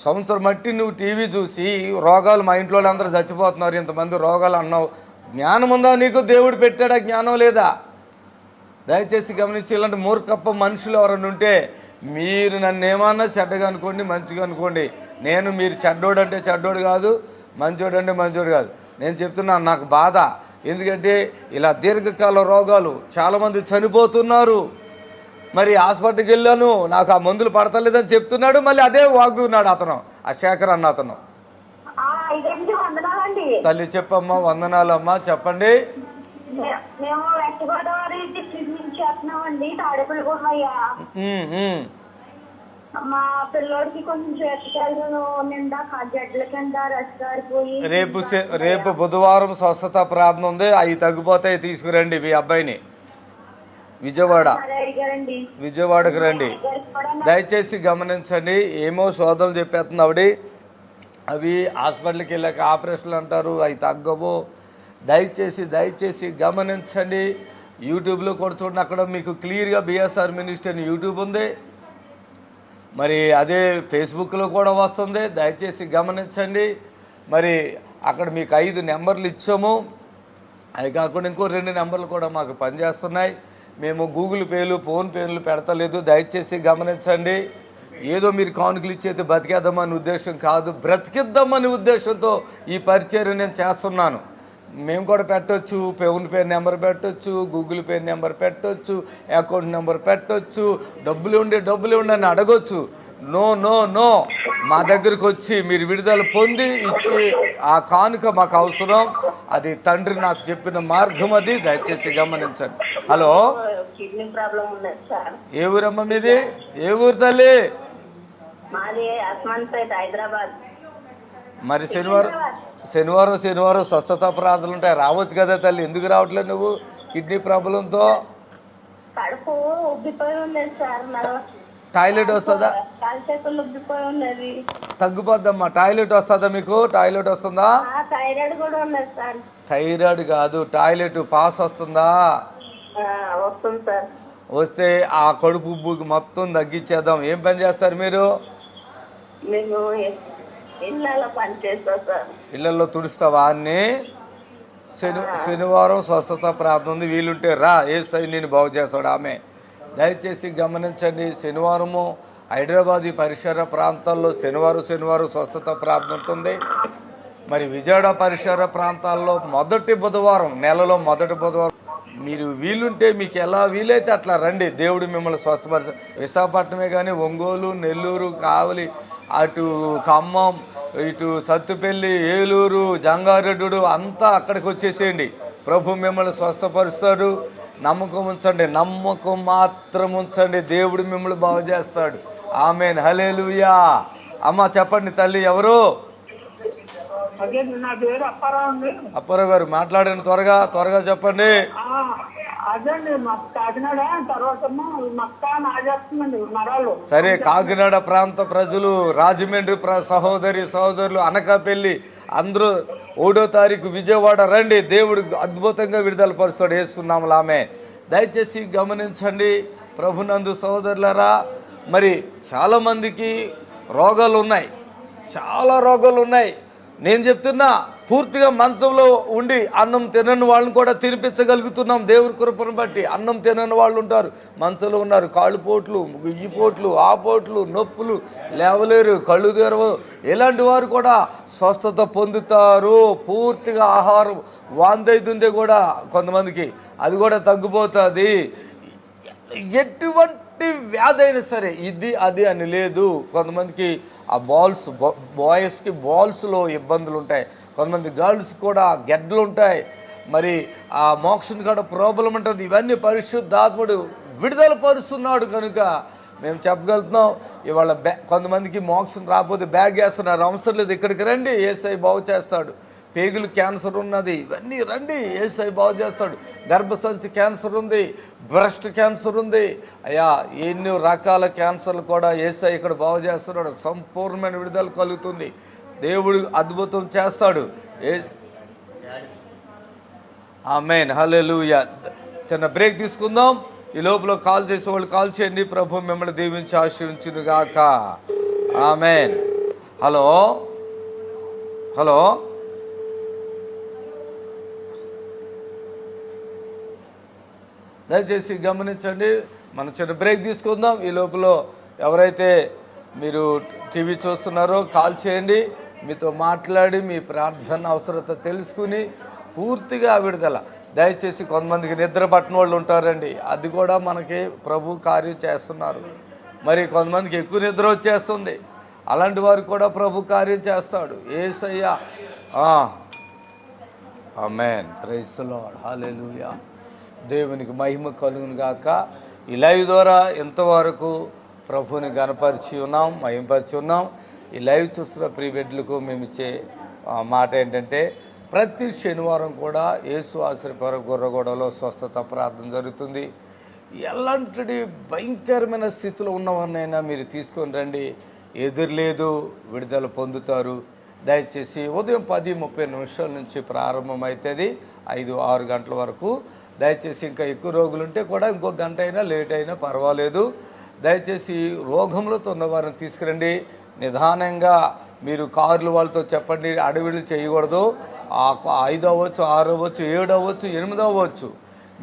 సంవత్సరం మట్టి నువ్వు టీవీ చూసి రోగాలు, మా ఇంట్లో అందరూ చచ్చిపోతున్నారు, ఇంతమంది రోగాలు అన్నావు. జ్ఞానం ఉందా నీకు? దేవుడు పెట్టాడా? జ్ఞానం లేదా? దయచేసి గమనించి. ఇలాంటి మూర్ఖప్ప మనుషులు ఎవరైనా ఉంటే మీరు నన్ను ఏమన్నా చెడ్డగా అనుకోండి, మంచిగా అనుకోండి. నేను మీరు చెడ్డోడు అంటే చెడ్డోడు కాదు, మంచోడు అంటే మంచోడు కాదు. నేను చెప్తున్నాను, నాకు బాధ. ఎందుకంటే ఇలా దీర్ఘకాల రోగాలు చాలామంది చనిపోతున్నారు. మరి హాస్పిటల్కి వెళ్ళాను, నాకు ఆ మందులు పడతలేదని చెప్తున్నాడు. మళ్ళీ అదే వాగుతున్నాడు అతను, ఆ శేఖర్ అన్న అతను. తల్లి చెప్పమ్మా. వందనాలమ్మా, చెప్పండి. మేము వెస్ట్ గోదావరి డిస్ట్రిక్ట్ నుంచి వస్తున్నామండి, తాడేపల్లిగూడెం. మా పిల్లోడికి కొంచెం ఎక్కలు నిండా గడ్డల కింద రసగారిపోయి. రేపు బుధవారం స్వస్థత ప్రార్థన ఉంది, అవి తగ్గిపోతాయి. తీసుకురండి మీ అబ్బాయిని విజయవాడకు రండి. దయచేసి గమనించండి, ఏమో శోధనలు చెప్పేస్తుంది ఆవిడ. అవి హాస్పిటల్కి వెళ్ళాక ఆపరేషన్లు అంటారు, అవి తగ్గవు. దయచేసి గమనించండి. యూట్యూబ్లో కూడా చూడండి, అక్కడ మీకు క్లియర్గా బిఎస్ఆర్ మినిస్ట్రీ అని యూట్యూబ్ ఉంది. మరి అదే ఫేస్బుక్లో కూడా వస్తుంది. దయచేసి గమనించండి. మరి అక్కడ మీకు 5 నెంబర్లు ఇచ్చాము. అవి కాకుండా ఇంకో 2 నెంబర్లు కూడా మాకు పనిచేస్తున్నాయి. మేము గూగుల్ పేలు, ఫోన్పేలు పెడతలేదు. దయచేసి గమనించండి. ఏదో మీరు కానుకలు ఇచ్చేది బతికేద్దామని ఉద్దేశం కాదు, బ్రతికిద్దామని ఉద్దేశంతో ఈ పరిచర్య నేను చేస్తున్నాను. మేము కూడా పెట్టవచ్చు, ఫోన్పే నెంబర్ పెట్టవచ్చు, గూగుల్ పే నెంబర్ పెట్టవచ్చు, అకౌంట్ నెంబర్ పెట్టవచ్చు. డబ్బులు ఉండి అని అడగొచ్చు. నో, మా దగ్గరికి వచ్చి మీరు విడుదల పొంది ఇచ్చి ఆ కానుక మాకు అవసరం. అది తండ్రి నాకు చెప్పిన మార్గం, అది దయచేసి గమనించండి. హలో, కిడ్నీ ప్రాబ్లం ఉన్నది సార్. ఏ ఊరమ్మ మీది? ఏ ఊరు తల్లి? మాది అస్మాన్పేట, హైదరాబాద్. మరి శనివారం స్వస్థత ప్రార్థనలు ఉంటాయి, రావచ్చు కదా తల్లి. ఎందుకు రావట్లేదు నువ్వు కిడ్నీ ప్రాబ్లంతో? కడుపు ఉబ్బిపోయి ఉన్నది సార్. టాయిలెట్ వస్తుందా? కాల్చేతులు ఉబ్బిపోయి ఉన్నది. తగ్గిపోద్దమ్మా. టాయిలెట్ వస్తుందా మీకు? టాయిలెట్ వస్తుందా? థైరాయిడ్ కూడా ఉన్నది సార్. థైరాయిడ్ కాదు, టాయిలెట్ పాస్ వస్తుందా? వస్తుంది సార్. వస్తే ఆ కడుపు ఉబ్బుకి మొత్తం తగ్గించేద్దాం. ఏం పని చేస్తారు మీరు? మేము ఇళ్ళలో పని చేస్తాం సార్. ఇళ్ళల్లో తుడుస్తావా అన్ని? శనివారం స్వస్థత ప్రార్థన ఉంది, వీలుంటే రా, యేసయ్య నేను బాగు చేస్తాడు. ఆమె దయచేసి గమనించండి. శనివారము హైదరాబాద్ పరిసర ప్రాంతాల్లో శనివారం స్వస్థత ప్రార్థన ఉంటుంది. మరి విజయవాడ పరిసర ప్రాంతాల్లో మొదటి బుధవారం, నెలలో మొదటి బుధవారం. మీరు వీలుంటే మీకు ఎలా వీలైతే అట్లా రండి, దేవుడు మిమ్మల్ని స్వస్థపరిచ. విశాఖపట్నమే కానీ ఒంగోలు, నెల్లూరు, కావలి, అటు ఖమ్మం, ఇటు సత్తుపల్లి, ఏలూరు, జంగారెడ్డి అంతా అక్కడికి వచ్చేసేయండి. ప్రభు మిమ్మల్ని స్వస్థపరుస్తాడు. నమ్మకం ఉంచండి, నమ్మకం మాత్రం ఉంచండి. దేవుడు మిమ్మల్ని బాగు చేస్తాడు. ఆమేన్, హల్లెలూయా. అమ్మ చెప్పండి తల్లి, ఎవరు? నా పేరు అప్పారావు అండి. అప్పారావు గారు మాట్లాడండి, త్వరగా చెప్పండి. అదండి మా కాకినాడ తర్వాత మక్క నాజేస్తుందండి నరాలు. సరే, కాకినాడ ప్రాంత ప్రజలు, రాజమండ్రి సహోదరులు, అనకాపల్లి అందరూ 1వ తారీఖు విజయవాడ రండి. దేవుడు అద్భుతంగా విడుదల పరుస్తాడు యేసునామములో. ఆమె దయచేసి గమనించండి ప్రభునందు సహోదరులారా. మరి చాలామందికి రోగాలు ఉన్నాయి, చాలా రోగాలు ఉన్నాయి. నేను చెప్తున్నా, పూర్తిగా మంచంలో ఉండి అన్నం తినని వాళ్ళని కూడా తినిపించగలుగుతున్నాం దేవుడి కృపను బట్టి. అన్నం తినని వాళ్ళు ఉంటారు, మంచంలో ఉన్నారు, కాళ్ళుపోట్లు, గుయ్యిపోట్లు, ఆపోట్లు, నొప్పులు, లేవలేరు, కళ్ళు తెరవు. ఇలాంటి వారు కూడా స్వస్థత పొందుతారు. పూర్తిగా ఆహారం వాంతైతుందే కూడా కొంతమందికి అది కూడా తగ్గిపోతుంది. ఎటువంటి వ్యాధి అయినా సరే, ఇది అది అని లేదు. కొంతమందికి ఆ బాయ్స్కి బాల్స్లో ఇబ్బందులు ఉంటాయి, కొంతమంది గర్ల్స్ కూడా గెడ్డలు ఉంటాయి. మరి ఆ మోక్షం కూడా ప్రాబ్లం ఉంటుంది. ఇవన్నీ పరిశుద్ధాత్ముడు విడుదల పరుస్తున్నాడు కనుక మేము చెప్పగలుగుతున్నాం. ఇవాళ కొంతమందికి మోక్షం రాకపోతే బ్యాగ్ వేస్తున్నారు, అవసరం లేదు, ఇక్కడికి రండి, యేసయ్య బాగు చేస్తాడు. పేగులు క్యాన్సర్ ఉన్నది, ఇవన్నీ రండి, యేసయ్య బాగు చేస్తాడు. గర్భసంచి క్యాన్సర్ ఉంది, బ్రెస్ట్ క్యాన్సర్ ఉంది, అయ్యా ఎన్నో రకాల క్యాన్సర్లు కూడా యేసయ్య ఇక్కడ బాగు చేస్తున్నాడు. సంపూర్ణమైన విడుదల కలుగుతుంది. దేవుడు అద్భుతం చేస్తాడు. ఆమేన్, హల్లెలూయా. చిన్న బ్రేక్ తీసుకుందాం. ఈ లోపల కాల్ చేసే వాళ్ళు కాల్ చేయండి. ప్రభు మిమ్మల్ని దీవించి ఆశీర్వదించునుగాక. ఆమేన్. హలో దయచేసి గమనించండి. మనం చిన్న బ్రేక్ తీసుకుందాం. ఈ లోపల ఎవరైతే మీరు టీవీ చూస్తున్నారో కాల్ చేయండి, మీతో మాట్లాడి మీ ప్రార్థన అవసరత తెలుసుకుని పూర్తిగా విడుదల. దయచేసి కొంతమందికి నిద్ర పట్టిన వాళ్ళు ఉంటారండి, అది కూడా మనకి ప్రభు కార్యం చేస్తున్నారు. మరి కొంతమందికి ఎక్కువ నిద్ర వచ్చేస్తుంది, అలాంటి వారికి కూడా ప్రభు కార్యం చేస్తాడు. యేసయ్య. ఆమేన్. Praise the Lord. హల్లెలూయా. దేవునికి మహిమ కలుగును గాక. ఈ లైవ్ ద్వారా ఎంతవరకు ప్రభువుని గణపరిచి ఉన్నాం, మహిమపరిచి ఉన్నాం. ఈ లైవ్ చూస్తున్న ప్రియ బిడ్డలకు మేము ఇచ్చే మాట ఏంటంటే, ప్రతి శనివారం కూడా యేసు ఆశ్రయపుర గుర్రగూడలో స్వస్థత ప్రార్థన జరుగుతుంది. ఎలాంటి భయంకరమైన స్థితిలో ఉన్నవారినైనా మీరు తీసుకొని రండి, ఎదురులేదు, విడుదల పొందుతారు. దయచేసి ఉదయం 10:30 నుంచి ప్రారంభమవుతుంది, 5-6 గంటల వరకు. దయచేసి ఇంకా ఎక్కువ రోగులు ఉంటే కూడా ఇంకో గంట అయినా లేట్ అయినా పర్వాలేదు. దయచేసి రోగములతో ఉన్నవారిని తీసుకురండి. నిదానంగా మీరు కార్లు వాళ్ళతో చెప్పండి, అడవిలు చేయకూడదు. 5 అవ్వచ్చు, 6 అవ్వచ్చు, 7 అవ్వచ్చు, 8 అవ్వచ్చు,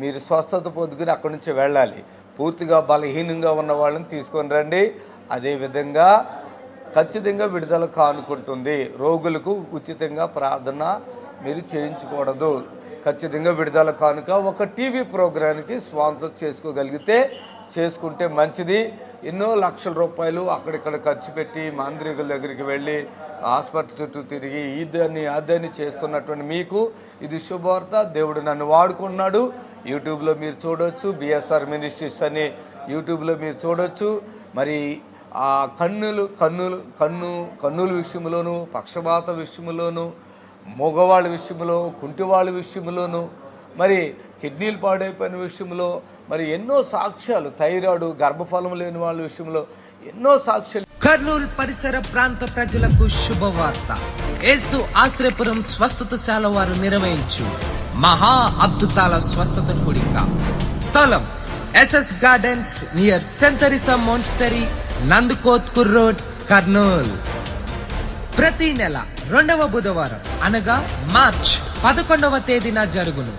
మీరు స్వస్థత పొందుకుని అక్కడి నుంచి వెళ్ళాలి. పూర్తిగా బలహీనంగా ఉన్న వాళ్ళని తీసుకొని రండి. అదేవిధంగా ఖచ్చితంగా విడుదల కానుకుంటుంది. రోగులకు ఉచితంగా ప్రార్థన మీరు చేయించకూడదు. ఖచ్చితంగా విడుదల కానుక ఒక టీవీ ప్రోగ్రాంకి స్పాన్సర్ చేసుకోగలిగితే చేసుకుంటే మంచిది. ఎన్నో లక్షల రూపాయలు అక్కడిక్కడ ఖర్చు పెట్టి మాంత్రికుల దగ్గరికి వెళ్ళి హాస్పిటల్ చుట్టూ తిరిగి అదని చేస్తున్నటువంటి మీకు ఇది శుభవార్త. దేవుడు నన్ను వాడుకున్నాడు. యూట్యూబ్లో మీరు చూడవచ్చు, బిఎస్ఆర్ మినిస్ట్రీస్ అని యూట్యూబ్లో మీరు చూడవచ్చు. మరి ఆ కన్నుల విషయంలోనూ, పక్షపాత విషయంలోనూ, మగవాళ్ళ విషయంలో, కుంటివాళ్ళ విషయంలోనూ, మరి కిడ్నీలు పాడైపోయిన విషయంలో, మరి ఎన్నో సాక్ష్యాలు, థైరాయిడ్, గర్భఫలం లేని వాళ్ళ విషయంలో ఎన్నో సాక్ష్యాలు. కర్నూలు పరిసర ప్రాంత ప్రజలకు శుభవార్త. యేసు ఆశ్రయపురం స్వస్థతశాల వారు నిర్వహించు మహా అద్భుతాల స్వస్థత కూడిక. స్థలం SS gardens near Saint Teresa monastery, Nandikotkur road, Kurnool. ప్రతి నెల 2వ బుధవారం అనగా మార్చ్ 11వ తేదీన జరుగును.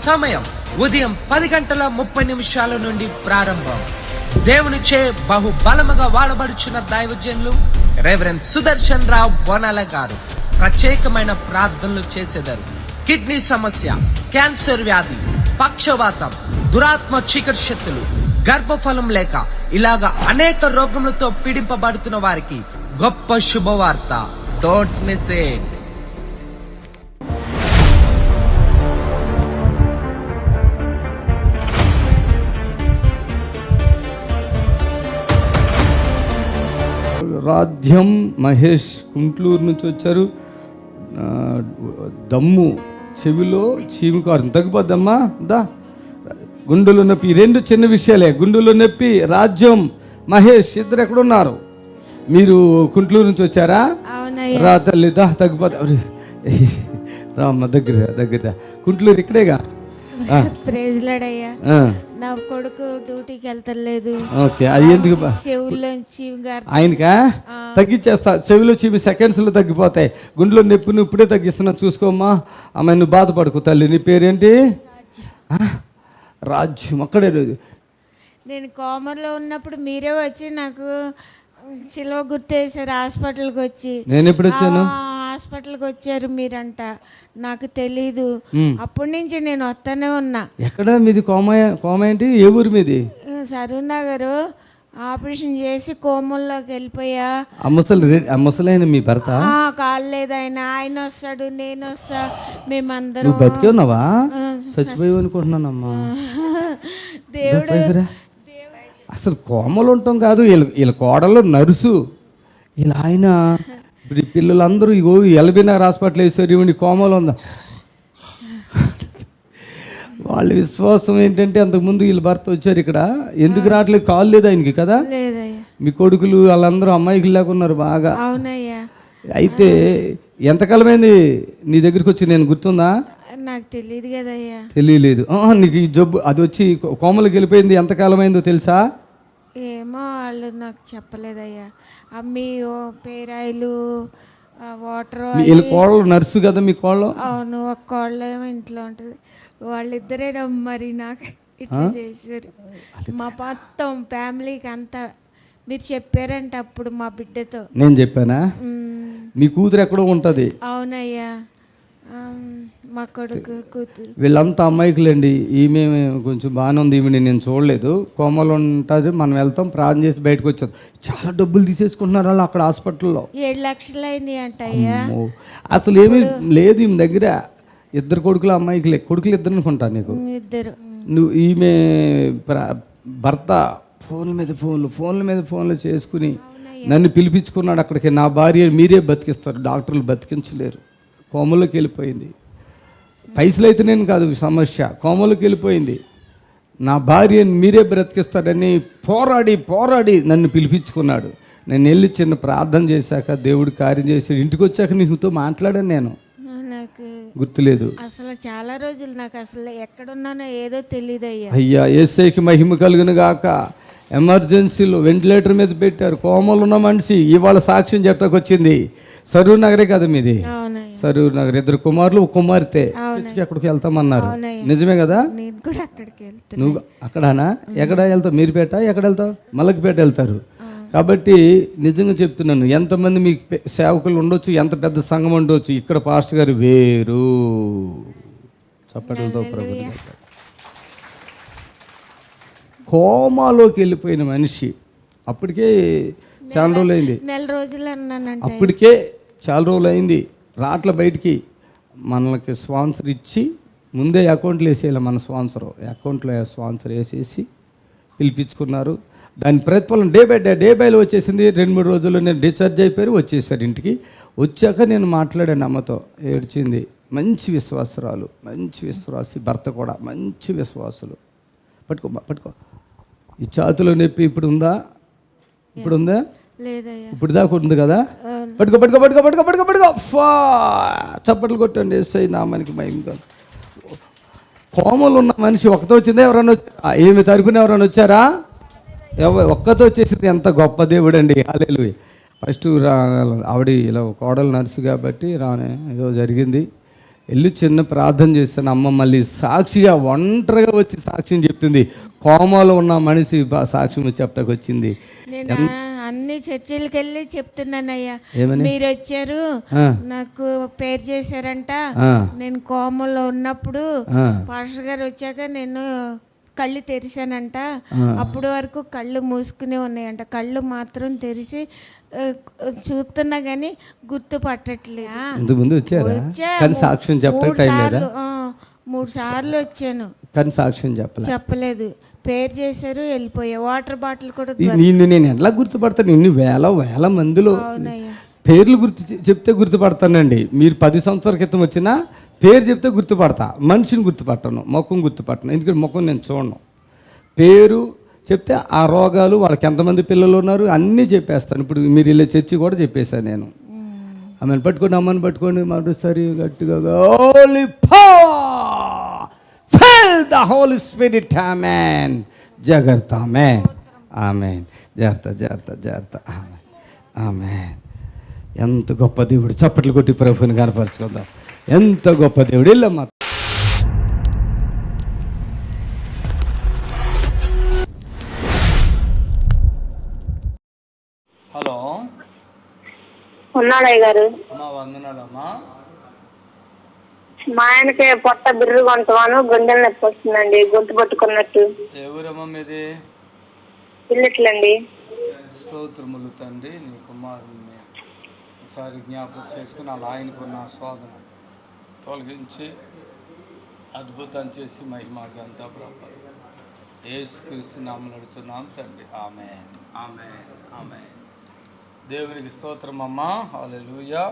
సమయం ఉదయం 10:30 నుండి ప్రారంభం. దేవునిచే బహుబలముగా వాడబడుచున్న దైవజనులు రెవరెండ్ సుదర్శన్ రావు బోనాల గారు ప్రత్యేకమైన ప్రార్థనలు చేసేదారు. కిడ్నీ సమస్య, క్యాన్సర్ వ్యాధి, పక్షవాతం, దురాత్మ చీకటి శక్తులు, గర్భఫలం లేక ఇలాగా అనేక రోగములతో పీడింపబడుతున్న వారికి గొప్ప శుభవార్త. Don't miss it. రాధ్యం మహేష్ గుంటూరు నుంచి వచ్చారు. దమ్ము, చెవిలో చీము కారు తగ్గిపోద్దమ్మా. దా గుండెలో నొప్పి, 2 చిన్న విషయాలే. గుండెలో నొప్పి, రాజ్యం, మహేష్ ఇద్దరు ఎక్కడున్నారు? మీరు గుంటూరు నుంచి వచ్చారా? రా తల్లి, దా తగ్గిపోతా. రామ్మ దగ్గర గుంటూరు ఇక్కడేగా. నా కొడుకు డ్యూటీకి వెళ్తలేదు. ఓకే, అది ఎందుకు? చెవుల్లోంచి ఆయనకా తగ్గించేస్తా. చెవిలో చీమి సెకండ్స్లో తగ్గిపోతాయి. గుండెలో నొప్పిని ఇప్పుడే తగ్గిస్తున్నా, చూసుకోమ్మా. అమ్మాయి నువ్వు బాధపడకు తల్లి. నీ పేరేంటి? రాజ్యం. అక్కడే నేను కోమర్లో ఉన్నప్పుడు మీరే వచ్చి నాకు సిలువ గుర్తేసారు. హాస్పిటల్కి వచ్చి నేను ఎప్పుడు వచ్చాను? హాస్పిటల్కి వచ్చారు మీరంట, నాకు తెలీదు. అప్పటి నుంచి నేను వస్తానే ఉన్నా. ఎక్కడ మీది? కోమ ఏంటి? ఏ ఊరు మీది? సరూర్ నగర్. ఆపరేషన్ చేసి కోమల్లోకి వెళ్ళిపోయా. ముసలైన మీ భర్త? కాలు లేదు ఆయన వస్తాడు, నేను వస్తా, మేమందరం. నువ్వు బతికే ఉన్నావా? చచ్చిపోయి అనుకుంటున్నానమ్మా. దేవుడు అసలు కోమలు ఉంటాం కాదు. వీళ్ళ కోడలో నర్సు, ఇలా ఆయన. ఇప్పుడు ఈ పిల్లలందరూ ఇగో ఎల్బీనగర్ హాస్పిటల్ వేసారు, ఇవన్నీ కోమలో ఉందా. వాళ్ళ విశ్వాసం ఏంటంటే అంతకుముందు వీళ్ళ భర్త వచ్చారు ఇక్కడ, ఎందుకు రావట్లేదు? కాలు లేదు ఆయనకి కదా. మీ కొడుకులు వాళ్ళందరూ అమ్మాయికి లేకున్నారు బాగా. అవునయ్యా. అయితే ఎంతకాలమైంది నీ దగ్గరికి వచ్చి? నేను గుర్తుందా? నాకు తెలియదు కదయ్యా. తెలియలేదు. నీకు ఈ జబ్బు అది వచ్చి కోమలకి వెళ్ళిపోయింది. ఎంతకాలమైందో తెలుసా? ఏమో వాళ్ళు నాకు చెప్పలేదయ్యా. అమ్మి పేరాయిలు, వాటర్. వీళ్ళ కోళ్ళు నర్సు కదా మీ కోళ్ళు? అవును, ఒక కోళ్ళ ఏమో ఇంట్లో ఉంటుంది. వాళ్ళిద్దరే మరి నాకు ఇట్లా చేశారు. మా మొత్తం ఫ్యామిలీకి అంతా మీరు చెప్పారంట అప్పుడు మా బిడ్డతో. నేను చెప్పానా? మీ కూతురు ఎక్కడో ఉంటుంది. అవునయ్యా, మా కొడుకు కూతురు. వీళ్ళంతా అమ్మాయికులండి. ఈమె కొంచెం బాగానే ఉంది. ఈమె నేను చూడలేదు, కోమలో ఉంటుంది. మనం వెళ్తాం, ప్రార్థన చేసి బయటకు వచ్చాం. చాలా డబ్బులు తీసేసుకుంటున్నారు వాళ్ళు అక్కడ హాస్పిటల్లో. 7 లక్షలు అయింది అంట అయ్యా. అసలు ఏమీ లేదు ఈమె దగ్గర. 2 కొడుకులు అమ్మాయికులే. కొడుకులు 2 అనుకుంటా నీకు. 2. నువ్వు ఈమె భర్త ఫోన్ల మీద ఫోన్లు చేసుకుని నన్ను పిలిపించుకున్నాడు అక్కడికి. నా భార్య మీరే బతికిస్తారు, డాక్టర్లు బతికించలేరు. కోమలోకి వెళ్ళిపోయింది. పైసలు అయితే నేను కాదు సమస్య, కోమలోకి వెళ్ళిపోయింది. నా భార్యని మీరే బ్రతికిస్తారని పోరాడి నన్ను పిలిపించుకున్నాడు. నేను వెళ్ళి చిన్న ప్రార్థన చేశాక దేవుడు కార్యం చేశాడు. ఇంటికి వచ్చాక నీతో మాట్లాడాను. నేను నాకు గుర్తులేదు. అసలు చాలా రోజులు నాకు అసలు ఎక్కడున్నానో ఏదో తెలియదు అయ్యా. అయ్యా యేసయ్యకి మహిమ కలుగును గాక. ఎమర్జెన్సీలో వెంటిలేటర్ మీద పెట్టారు. కోమలు ఉన్న మనిషి ఇవాళ సాక్ష్యం చెప్పడానికి వచ్చింది. సరూర్ నగరే కదా మీది? సరూర్ నగర్. 2 కుమారులు, 1 కుమార్తె. అక్కడికి వెళ్తామన్నారు. నిజమే కదా? నేను కూడా అక్కడికి వెళ్తాను. నువ్వు అక్కడనా? ఎక్కడ వెళ్తావు? మీరుపేట ఎక్కడ వెళ్తావు? మలక్పేట వెళ్తారు. కాబట్టి నిజంగా చెప్తున్నాను, ఎంతమంది మీకు సేవకులు ఉండొచ్చు, ఎంత పెద్ద సంఘం ఉండొచ్చు, ఇక్కడ పాస్టర్ గారు వేరు. చప్పట్లతో ప్రభుత్వ కోమాలోకి వెళ్ళిపోయిన మనిషి అప్పటికే చాలా రోజులు అయింది. 4 రోజులు అన్నానంటే అప్పటికే చాలా రోజులు అయింది. రాట్ల బయటికి మనకి స్పాన్సర్ ఇచ్చి ముందే అకౌంట్లు వేసేయాలి. మన అకౌంట్లో స్పాన్సర్ వేసేసి పిలిపించుకున్నారు. దాని ప్రతిఫలం డే బై వచ్చేసింది. 2-3 రోజుల్లో నేను డిశ్చార్జ్ అయిపోయారు. వచ్చేసారు ఇంటికి. వచ్చాక నేను మాట్లాడాను అమ్మతో. ఏడ్చింది. మంచి విశ్వాసరాలు, మంచి విశ్వాసి. భర్త కూడా మంచి విశ్వాసులు. పట్టుకో. ఈ ఛాతులో నొప్పి ఇప్పుడు ఉందా? ఇప్పుడు దాకా ఉంది కదా? పట్టుకో. చప్పట్లు కొట్టండి. ఎస్ఐ నామానికి మహిమ. కోమలు ఉన్న మనిషి ఒక్కతో వచ్చిందా? ఎవరన్నా వచ్చారా? ఏమి తరపున ఎవరైనా వచ్చారా? ఒక్కతో వచ్చేసింది. ఎంత గొప్ప దేవుడు అండి. హల్లెలూయా. ఫస్ట్ ఆవిడ ఇలా కోడలు నర్సు కాబట్టి ఏదో జరిగింది. వెళ్ళి చిన్న ప్రార్థన చేస్తాను. అమ్మ మళ్ళీ సాక్షిగా ఒంటరిగా వచ్చి సాక్ష్యం చెప్తుంది. కోమలో ఉన్న మనిషి సాక్ష్యం చెప్తాకు వచ్చింది. నేను అన్ని చర్చిలకు వెళ్ళి చెప్తున్నానయ్యా. మీరు వచ్చారు, నాకు పేరు చేశారంట. నేను కోమలో ఉన్నప్పుడు పాస్టర్ గారు వచ్చాక నేను కళ్ళు తెరిచానంట. అప్పటి వరకు కళ్ళు మూసుకునే ఉన్నాయంట. కళ్ళు మాత్రం తెరిచి చూస్తున్నా కానీ గుర్తుపట్టట్లేదు. కానీ సాక్ష్యం చెప్పలేదు. 3 సార్లు వచ్చాను కానీ సాక్ష్యం చెప్పలేదు. పేరు చేశారు, వెళ్ళిపోయా. వాటర్ బాటిల్ కూడా నేను ఎలా గుర్తుపడతాను? ఇన్ని వేల మందిలో పేర్లు చెప్తే గుర్తుపడతానండి. మీరు 10 సంవత్సరాల క్రితం వచ్చినా పేరు చెప్తే గుర్తుపడతా. మనిషిని గుర్తుపట్టను, ముఖం గుర్తుపట్టను. ఎందుకంటే ముఖం నేను చూడను. పేరు చెప్తే ఆ రోగాలు, వాళ్ళకి ఎంతమంది పిల్లలు ఉన్నారు అన్నీ చెప్పేస్తాను. ఇప్పుడు మీరు వెళ్ళే చర్చి కూడా చెప్పేశాను నేను. అమ్మని పట్టుకోండి, అమ్మని పట్టుకోండి. మరోసారి గట్టిగా holy power fill the Holi spirit. ఆమేన్. జాగ్రత్త. ఆమేన్. జాగ్రత్త. ఆమేన్. ఎంత గొప్ప దేవుడు. చప్పట్లు కొట్టి ప్రభువుని కనపరచుకుందాం. ఎంత గొప్ప దేవుడు. వెళ్ళమ్మా. హలో, ఉన్నాడయ్య గారు. అమ్మా వందనాలమ్మా. మా ఆయనకి పొట్ట బిర్రు కొంటాను, గుండెలు నొప్పి వస్తుందండి, గొంతు పట్టుకున్నట్టు. ఎవరమ్మా మీది? పిల్లట్లండి. స్తోత్రములు తండ్రి. నీ కుమారుని ఒకసారి జ్ఞాపకం చేసుకుని అలా ఆయనకున్న ఆస్వాదన తొలగించి అద్భుతం చేసి మహిమకి అంతా ప్రభావం యేసుక్రీస్తు నామమున నడుచున్నాం తండ్రి. ఆమేన్. దేవునికి స్తోత్రం అమ్మా. హల్లెలూయా.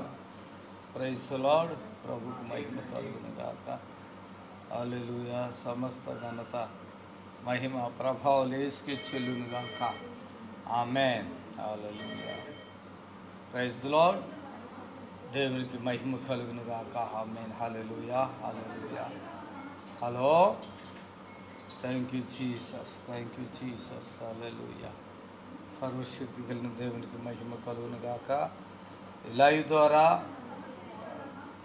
Praise the Lord. ప్రభుకు మహిమ కలుగును గాక. హల్లెలూయా. సమస్త ఘనత మహిమ ప్రభావాలు యేసుకే చెల్లును గాక. ఆమేన్. హల్లెలూయా. Praise the Lord. దేవునికి మహిమ కలుగును గాక. ఆమేన్. హల్లెలూయా. హలో. Thank you Jesus. హల్లెలూయా. సర్వశక్తి కలిగిన దేవునికి మహిమ కలుగును గాక. లైవ్ ద్వారా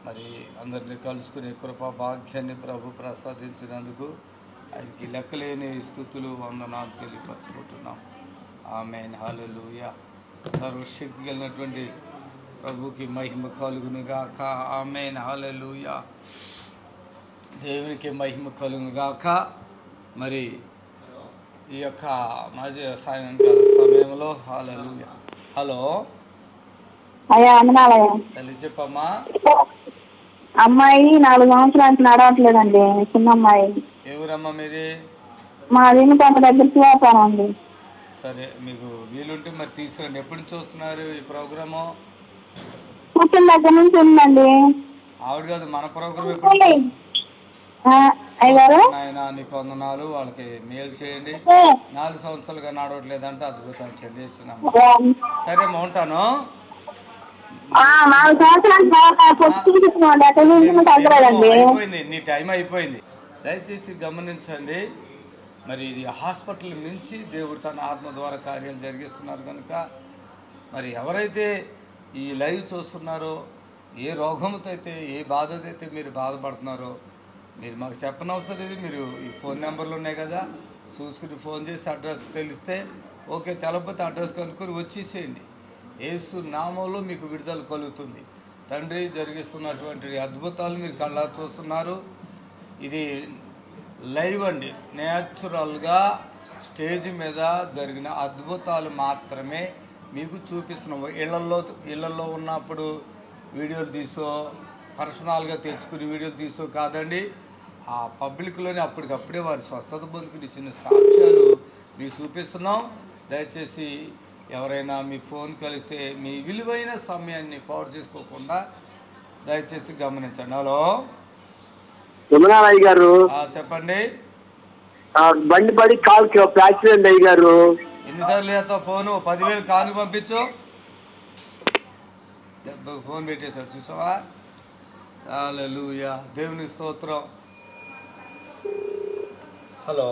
మరి అందరినీ కలుసుకునే కృపా భాగ్యాన్ని ప్రభు ప్రసాదించినందుకు ఆయనకి లెక్కలేని స్తుతులు వందనాలు తెలియపరచుకుంటున్నాం. ఆమేన్. హల్లెలూయా. సర్వశక్తి కలిగినటువంటి ప్రభుకి మహిమ కలుగును గాక. ఆమేన్. హల్లెలూయా. దేవునికి మహిమ కలుగును గాక. మరి ఈ యొక్క సాయంకాల సమయంలో హల్లెలూయా. హలో అయ్యా అన్నమాలయ్య తల్లి చెప్పమ్మా. అమ్మాయి 4 సంవత్సరాలకు నడవట్లేదండి, చిన్న అమ్మాయి. ఎవరమ్మా మీది? మా దీనిపంట దగ్గర వ్యాపారం అండి. సరే, మీకు వీలుంటే మరి తీసుకురండి. ఎప్పటి నుంచి చూస్తున్నారు ఈ ప్రోగ్రాము? పుట్టిన దగ్గర నుంచి ఉందండి. ఆవిడ కాదు, మన ప్రోగ్రామ్ ఎప్పుడు? అయ్యారు ఆయన నీకు వందనాలు, వాళ్ళకి మేలు చేయండి. 4 సంవత్సరాలుగా నడవట్లేదంటే అద్భుతం చెందిస్తున్నాము. సరే అమ్మా, ఉంటాను. 4 సంవత్సరాలు అయిపోయింది, నీ టైం అయిపోయింది. దయచేసి గమనించండి. మరి ఇది హాస్పిటల్ నుంచి దేవుడు తన ఆత్మ ద్వారా కార్యాలు జరిగిస్తున్నారు కనుక మరి ఎవరైతే ఈ లైవ్ చూస్తున్నారో, ఏ రోగంతో అయితే, ఏ బాధతో అయితే మీరు బాధపడుతున్నారో మీరు మాకు చెప్పనవసరం లేదు. మీరు ఈ ఫోన్ నెంబర్లు ఉన్నాయి కదా, చూసుకుని ఫోన్ చేసి అడ్రస్ తెలిస్తే ఓకే, తెలకపోతే అడ్రస్ కనుక్కొని వచ్చేసేయండి. యేసు నామంలో మీకు విడుదల కలుగుతుంది. తండ్రి జరిగిస్తున్నటువంటి అద్భుతాలు మీరు కళ్ళారా చూస్తున్నారు. ఇది లైవ్ అండి, న్యాచురల్గా స్టేజ్ మీద జరిగిన అద్భుతాలు మాత్రమే మీకు చూపిస్తున్నాం. ఇళ్లలో ఉన్నప్పుడు వీడియోలు తీసో, పర్సనల్గా తెచ్చుకుని వీడియోలు తీసో కాదండి. ఆ పబ్లిక్లోనే అప్పటికప్పుడే వారి స్వస్థత పొందుకుని ఇచ్చిన సాక్ష్యాలు మీకు చూపిస్తున్నాం. దయచేసి ఎవరైనా మీ ఫోన్ కలిస్తే మీ విలువైన సమయాన్ని పాడు చేసుకోకుండా దయచేసి గమనించండి. హలో యమునారాయ్ గారు, చెప్పండి. బండి పడి కాల్ యాక్సిడెంట్ అయ్యి గారు. ఎన్నిసార్లు చేస్తావు ఫోను? 10,000 కాను పంపించు. ఫోన్ పెట్టేశాడు, చూసావా? హల్లెలూయా, దేవుని స్తోత్రం. హలో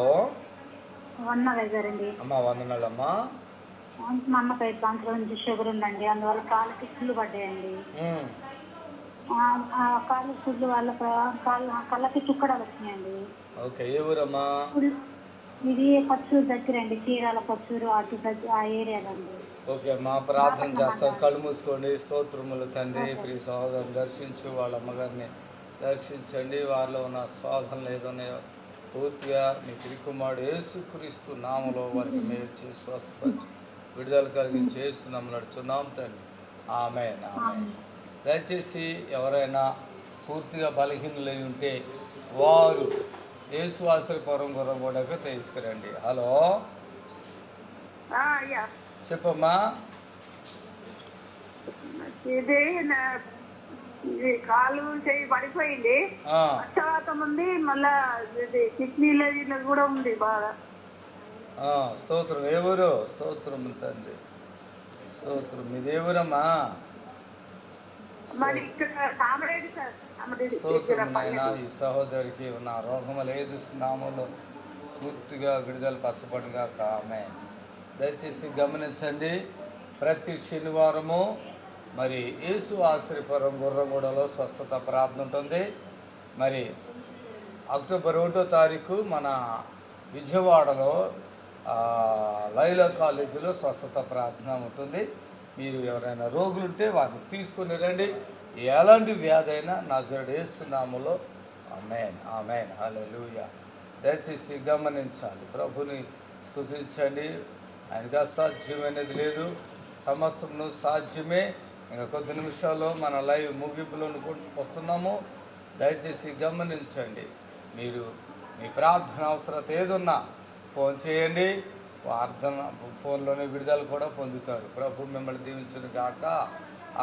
గారండి. అమ్మా, వందనాలమ్మా. మా అమ్మకి 5 సంవత్సరాల నుంచి షుగర్ ఉందండి, అందువల్ల కాళ్ళకి కుళ్ళు పడ్డాయండి. కాళ్ళ కుళ్ళు వల్ల కళ్ళకి చుక్కడాలు వచ్చినాయండి. ఓకే, ఏ ఊరమ్మా? ఇది పచ్చూరు దగ్గర అండి, చీరాల పచ్చూరు అటు ఆ ఏరియాలండి. ఓకే అమ్మా, ప్రార్థన చేస్తాం. కళ్ళు మూసుకోండి. స్తోత్రములు తండ్రి. ప్రియ సహోదరుని దర్శించు, వాళ్ళ అమ్మగారిని దర్శించండి. వారిలో ఉన్న శోధనలు ఏదన్నాయో పూర్తిగా మీ తిరుకుమారుడు యేసుక్రీస్తు నామములో వారికి మేలు చేసి స్వస్థపరచు, విడుదల కలిగించి యేసునామములో నడుచున్నాం తండ్రి. ఆమేన్, ఆమేన్. దయచేసి ఎవరైనా పూర్తిగా బలహీనులై ఉంటే వారు యేసు ఆశ్రయపురం గుర్రగూడకు తీసుకురండి. హలో చెప్పమ్మా. ఇది కాలు చేయి పడిపోయింది, పక్షవాతం ఉంది, మళ్ళా కిడ్నీలో కూడా ఉంది బాగా. స్తోత్రం. ఏ ఊరు? స్తోత్రం తండ్రి, స్తోత్రం. ఇది ఏ ఊరమ్మా? స్తోత్రం నాయన. ఈ సహోదరికి ఉన్న రోగము లేదు, నామంలో పూర్తిగా విడుదల పచ్చబడిగా ఆమె. దయచేసి గమనించండి, ప్రతి శనివారము మరి యేసు ఆశ్రయపురం గుర్రగూడలో స్వస్థత ప్రార్థన ఉంటుంది. మరి అక్టోబర్ 1వ తారీఖు మన విజయవాడలో లైలా కాలేజీలో స్వస్థత ప్రార్థన ఉంటుంది. మీరు ఎవరైనా రోగులుంటే వారిని తీసుకుని రండి. ఎలాంటి వ్యాధి అయినా నజరేయుడు యేసు నామములో ఆమేన్, ఆమేన్. హల్లెలూయా. దయచేసి గమనించాలి, ప్రభుని స్తుతించండి. ఆయనకు అసాధ్యమైనది లేదు, సమస్తమును సాధ్యమే. ఇంకా కొద్ది నిమిషాల్లో మన లైవ్ ముగింపులోకి వస్తున్నాము. దయచేసి గమనించండి. మీరు మీ ప్రార్థన అవసరత ఏదున్నా ఫోన్ చేయండి. ప్రార్థన ఫోన్లోనే విడుదల కూడా పొందుతారు. ప్రభు మిమ్మల్ని దీవించును గాక.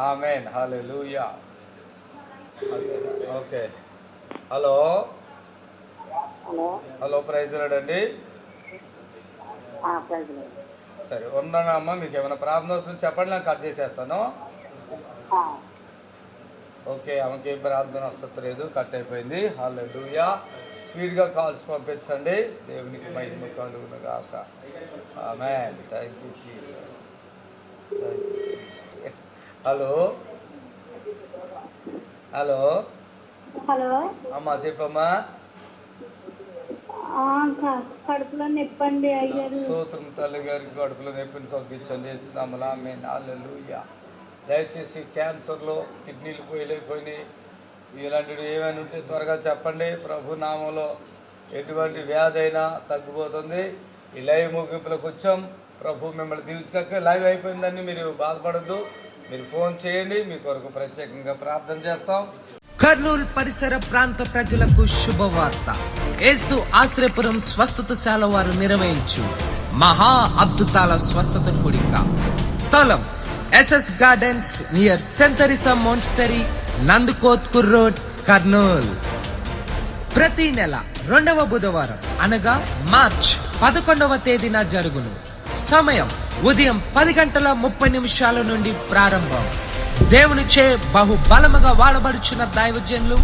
ఆమేన్, హల్లెలూయా. Okay, hello hello, praise Lord అండి. సరే ఉన్నానమ్మా. మీకు ఏమైనా ప్రార్థన అవుతుంది చెప్పండి, నేను కట్ చేసేస్తాను. ఓకే, ఆమెకి ఏం ప్రార్థన వస్తలేదు, కట్ అయిపోయింది. హల్లెలూయా. స్పీడ్గా కాల్స్ పంపించండి. దేవునికి మహిమ కలుగును గాక. ఆమేన్. Thank you Jesus, thank you Jesus. Hello hello hello అమ్మా, చెప్పమ్మా. కడుపులో నొప్పండి అయ్యారు. స్తోత్రం తల్లి గారికి కడుపులో నొప్పిని తగ్గించండి చేస్తున్నాములా మేము హల్లెలూయా. దయచేసి క్యాన్సర్లో కిడ్నీలు పోయినాయి ఇలాంటివి ఏమైనా ఉంటే త్వరగా చెప్పండి. ప్రభు నామంలో ఎటువంటి వ్యాధి అయినా తగ్గిపోతుంది. ఈ లైవ్ ముగింపులకు వచ్చాం. ప్రభు మిమ్మల్ని దీవించక లైవ్ అయిపోయిందని మీరు బాధపడద్దు. మీరు ఫోన్ చేయండి, మీ కొరకు ప్రత్యేకంగా ప్రార్థన చేస్తాం. కర్నూలు పరిసర ప్రాంత ప్రజలకు శుభవార్త. యేసు ఆశ్రయపురం స్వస్థతశాల వారు నిర్వహించు మహా అద్భుతాల స్వస్థత కూడిక. స్థలం SS gardens near saint Teresa monastery, Nandikotkur road, Kurnool. ప్రతి నెల 2వ బుధవారం అనగా మార్చ్ 11వ తేదీన జరుగును. సమయం ఉదయం 10:30 నుండి ప్రారంభం. దేవునిచే బహుబలముగా వాడబడుచున్న దైవజనులు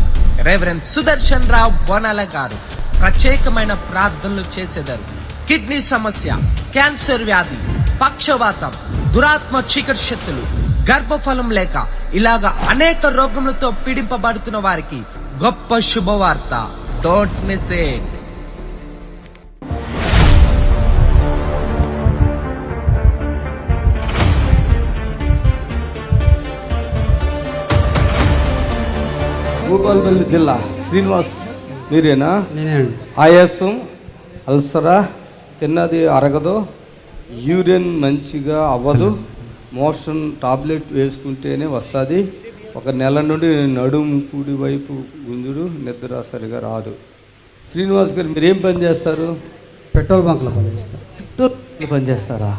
రెవరెండ్ సుదర్శన్ రావు బోనాల గారు ప్రత్యేకమైన ప్రార్థనలు చేసేదారు. కిడ్నీ సమస్య, క్యాన్సర్ వ్యాధి, పక్షవాతం, దురాత్మ చీకటి శక్తులు, గర్భఫలం లేక ఇలాగా అనేక రోగములతో పీడింపబడుతున్న వారికి గొప్ప శుభవార్త. Don't miss it. భూపాలపల్లి జిల్లా శ్రీనివాస్ మీరేనా? ఆయాసం, అల్సరా, తిన్నది అరగదు, యూరిన్ మంచిగా అవ్వదు, మోషన్ టాబ్లెట్ వేసుకుంటేనే వస్తుంది. 1 నెల నుండి నడుము కుడి వైపు గుంజుడు, నిద్ర సరిగా రాదు. శ్రీనివాస్ గారు మీరు ఏం పని చేస్తారు? పెట్రోల్ బంక్లో పనిచేస్తారు. పెట్రోల్ పని చేస్తారా?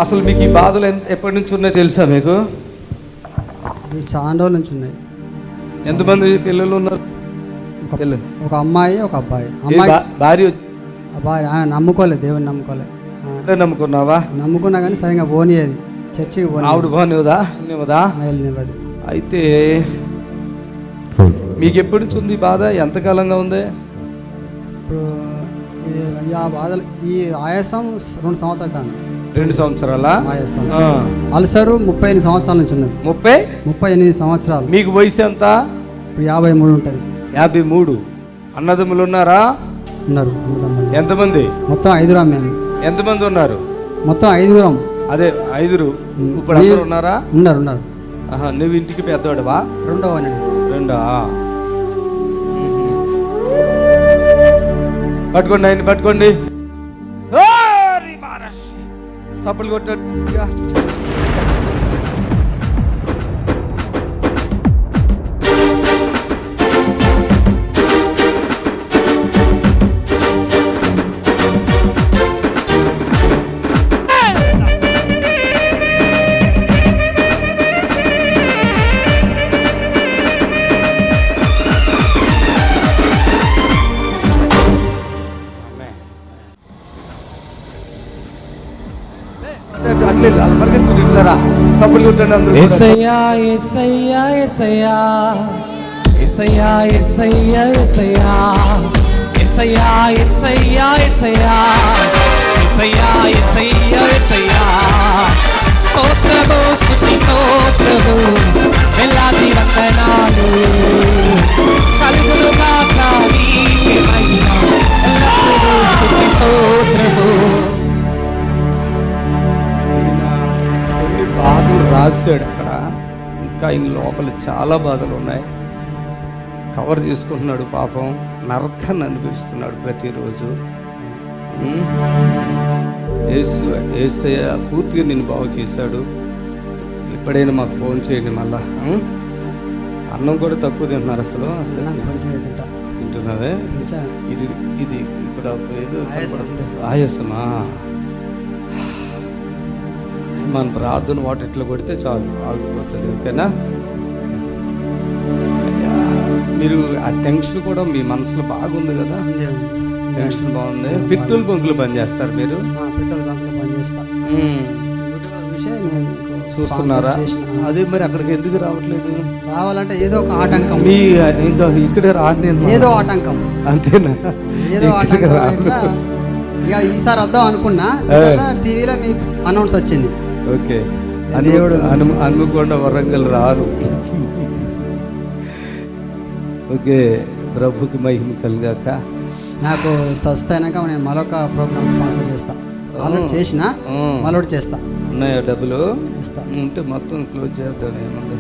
అసలు మీకు ఈ బాధలు ఎప్పటి నుంచి ఉన్నాయో తెలుసా మీకు? చాలా రోజుల నుంచి ఉన్నాయి. ఎంతమంది పిల్లలు ఉన్నారు? ఒక అమ్మాయి, ఒక అబ్బాయి. భార్య ఆయన నమ్ముకోలేదు, దేవుని నమ్ముకోలేదు. నమ్ముకున్నావా? నమ్ముకున్నా కానీ సరిగా పోనీయది, చర్చికి ఆవిడ పోనివదా? అయితే మీకు ఎప్పటి నుంచి ఉంది బాధ? ఎంతకాలంగా ఉంది? ఇప్పుడు ఆ బాధలు, ఈ ఆయాసం 2 సంవత్సరాలు అవుతుంది. 2 సంవత్సరాల ఆయాసం. అల్సరు 38 సంవత్సరాల నుంచి ఉన్నది. 38 సంవత్సరాలు. మీకు వయసు ఎంత? ఇప్పుడు 53 ఉంటుంది. 53. అన్నదమ్ములు ఉన్నారా? ఉన్నారు. ఎంతమంది? మొత్తం 5 మేము. ఎంతమంది ఉన్నారు? మొత్తం 5. అదే 5. ఇప్పుడు అందరూ ఉన్నారా? ఉన్నారు. నువ్వు ఇంటికి పెద్దవాడువా? 2వ. పట్టుకోండి, ఆయన పట్టుకోండి. చప్పలు కొట్టాడు. యేసయ్యా యేసయ్యా యేసయ్యా యేసయ్యా యేసయ్యా యేసయ్యా యేసయ్యా యేసయ్యా యేసయ్యా యేసయ్యా యేసయ్యా యేసయ్యా స్తోత్రము స్తుతి స్తోత్రము వేలాది వందనాలు కలుగునుగాక నీకే మహిమ ఎల్లప్పుడూ స్తుతి స్తోత్రము. బాధలు రాశాడు అక్కడ. ఇంకా ఈ లోపల చాలా బాధలు ఉన్నాయి. కవర్ చేసుకుంటున్నాడు పాపం. నరకాన్ని అనిపిస్తున్నాడు ప్రతిరోజు. యేసయ్య పూర్తిగా నేను బాగు చేశాడు. ఎప్పుడైనా మాకు ఫోన్ చేయండి. మళ్ళా అన్నం కూడా తక్కువ తింటున్నారు. అసలు తింటున్నావే? ఇది ఇప్పుడు ఏదో ఆయాసమా? మన ప్రార్థన వాటి ఇట్లా కొడితే చాలు, ఆగిపోతుంది. ఓకేనా? మీరు ఆ టెన్షన్ కూడా మీ మనసులో బాగుంది కదా? టెన్షన్ బాగుంది. పెట్రోల్ బంకులు పనిచేస్తారు మీరు? పెట్రోల్ బంక్లో పనిచేస్తా. చూస్తున్నారా? అదే మరి అక్కడికి ఎందుకు రావట్లేదు? రావాలంటే ఏదో ఒక ఆటంకం. మీ ఇంకా ఇక్కడ రాని ఏదో ఆటంకం. అంతేనా? ఏదో ఆటంకం. ఇక ఈసారి వద్దాం అనుకున్నా, టీవీలో మీ అనౌన్స్ వచ్చింది. ఓకే. హన్మకొండ వరంగల్ రారు. ఓకే. ప్రభుకి మహిమ కలిగాక నాకు స్వస్థ అయినాక నేను మరొక ప్రోగ్రామ్ స్పాన్సర్ చేస్తా. ఆల్రెడీ చేసిన, మళ్ళీ చేస్తా. ఉన్నాయా డబ్బులు? ఇస్తా. ఉంటే మొత్తం క్లోజ్ చేద్దాం. ఏముంది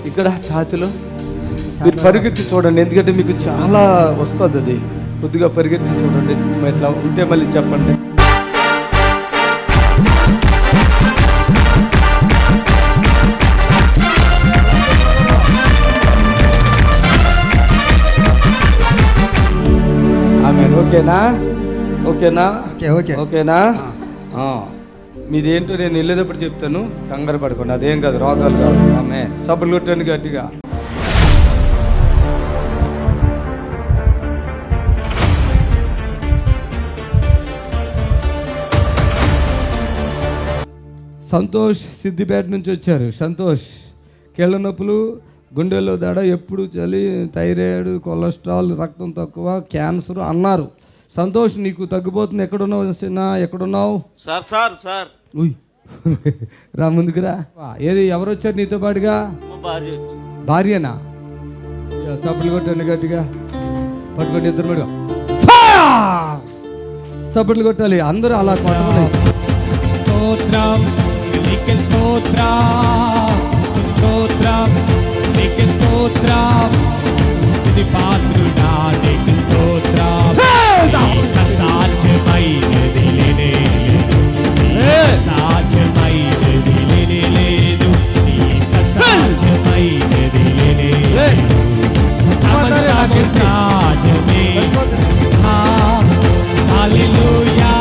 ఇక్కడ ఛాతిలో మీరు పరిగెత్తి చూడండి, ఎందుకంటే మీకు చాలా వస్తుంది. అది కొద్దిగా పరిగెత్తి చూడండి. ఇట్లా ఉంటే మళ్ళీ చెప్పండి. ఓకేనా? ఓకేనా? ఓకేనా? మీదేంటో నేను వెళ్ళేటప్పుడు చెప్తాను, కంగారు పడకుండా. అదేం కాదు, రోగాలు కాదు. ఆమె చప్పట్లు కొట్టండి గట్టిగా. సంతోష్ సిద్దిపేట నుంచి వచ్చారు. సంతోష్ కీళ్ళ నొప్పులు, గుండెల్లో దడ, ఎప్పుడు చలి, థైరాయిడ్, కొలెస్ట్రాల్, రక్తం తక్కువ, క్యాన్సర్ అన్నారు. సంతోష్ నీకు తగ్గిపోతుంది. ఎక్కడున్నావు చిన్న? ఎక్కడున్నావు? సార్ సార్ సార్ రా ముందుకురా. ఏది ఎవరు వచ్చారు నీతో పాటుగా? భార్యనా? చప్పట్లు కొట్టండి గట్టిగా. పట్టుకోండి ఇద్దరు పడుకో. చప్పట్లు కొట్టాలి అందరూ అలా కొట్టాలి. స్తోత్రం నీకే స్తోత్రం, స్తోత్రం నీకే స్తోత్రం, స్తుతి పాత్రుడా నీకే స్తోత్రం. సాధ్యమైనది లేనే లేదు, సాధ్యమైనది లేనే లేదు, సాధ్యమైనది లేనే లేదు, సమస్తము సాధ్యమే. హల్లెలూయా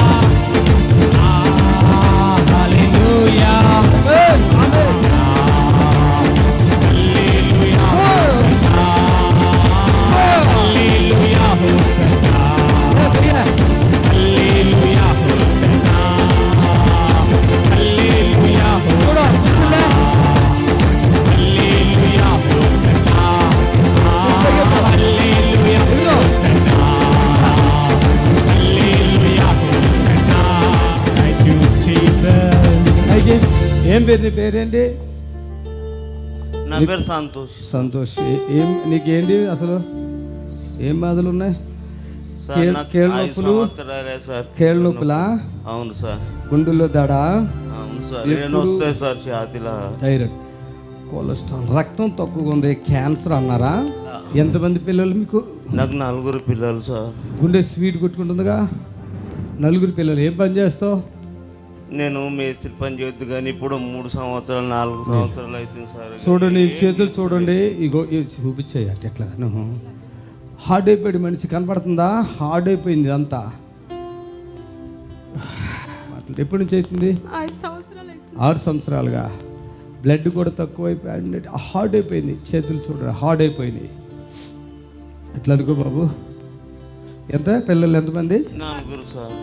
ఏం పేరు? నీ పేరేంటి? నా పేరు సంతోష్. సంతోష్. ఏం నీకేంటి అసలు ఏం బాధలు ఉన్నాయి? కేళ్ళ నొప్పులు? కేళ్ళ నొప్పులా? అవును సార్. గుండెల్లో దడ? అవును సార్. వస్తాయి సార్ ఛాతీలో. థైరాయిడ్, కొలెస్ట్రాల్, రక్తం తక్కువగా ఉంది, క్యాన్సర్ అన్నారా? ఎంతమంది పిల్లలు మీకు? నాకు 4 పిల్లలు సార్. గుండె స్వీట్ కొట్టుకుంటుందిగా. 4 పిల్లలు. ఏం పని చేస్తావు? నేను మేస్త్రి పని చేయొద్దు కానీ ఇప్పుడు 3 సంవత్సరాలు 4 సంవత్సరాలు అవుతుంది సార్. చూడండి చేతులు చూడండి. ఇగో చూపించేయి ఎట్లా. హార్డ్ అయిపోయాడు మనిషి, కనపడుతుందా? హార్డ్ అయిపోయింది అంతా. ఎప్పటి నుంచి అవుతుంది? 6 సంవత్సరాలుగా. బ్లడ్ కూడా తక్కువ అయిపోయింది, హార్డ్ అయిపోయింది. చేతులు చూడండి హార్డ్ అయిపోయింది. ఎట్లా అనుకో బాబు. ఎంత పిల్లలు ఎంతమంది? 4 సార్.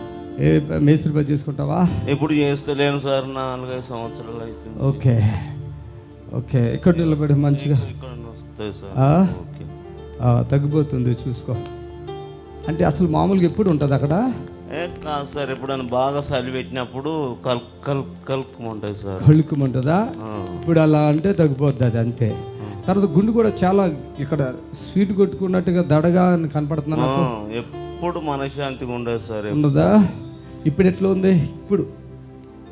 ఏ మేస్త్రి పని చేసుకుంటావా? ఎప్పుడు చేస్తలేను సార్, 4-5 సంవత్సరాలు అవుతుంది. Okay okay. ఇక్కడ నిలబడి మంచిగా తగ్గిపోతుంది చూసుకో. అంటే అసలు మామూలుగా ఎప్పుడు ఉంటుంది అక్కడ? కాదు సార్, ఎప్పుడైనా బాగా చలి పెట్టినప్పుడు కలుపుకుంటుంది సార్. కలుపుకుంటుందా? ఇప్పుడు అలా అంటే తగ్గిపోద్ది అది అంతే. తర్వాత గుండు కూడా చాలా ఇక్కడ స్వీట్ కొట్టుకున్నట్టుగా దడగా కనపడుతున్నా నాకు. ఎప్పుడు మనశ్శాంతిగా ఉండదు సార్. ఉండదా? ఇప్పుడు ఎట్లా ఉంది?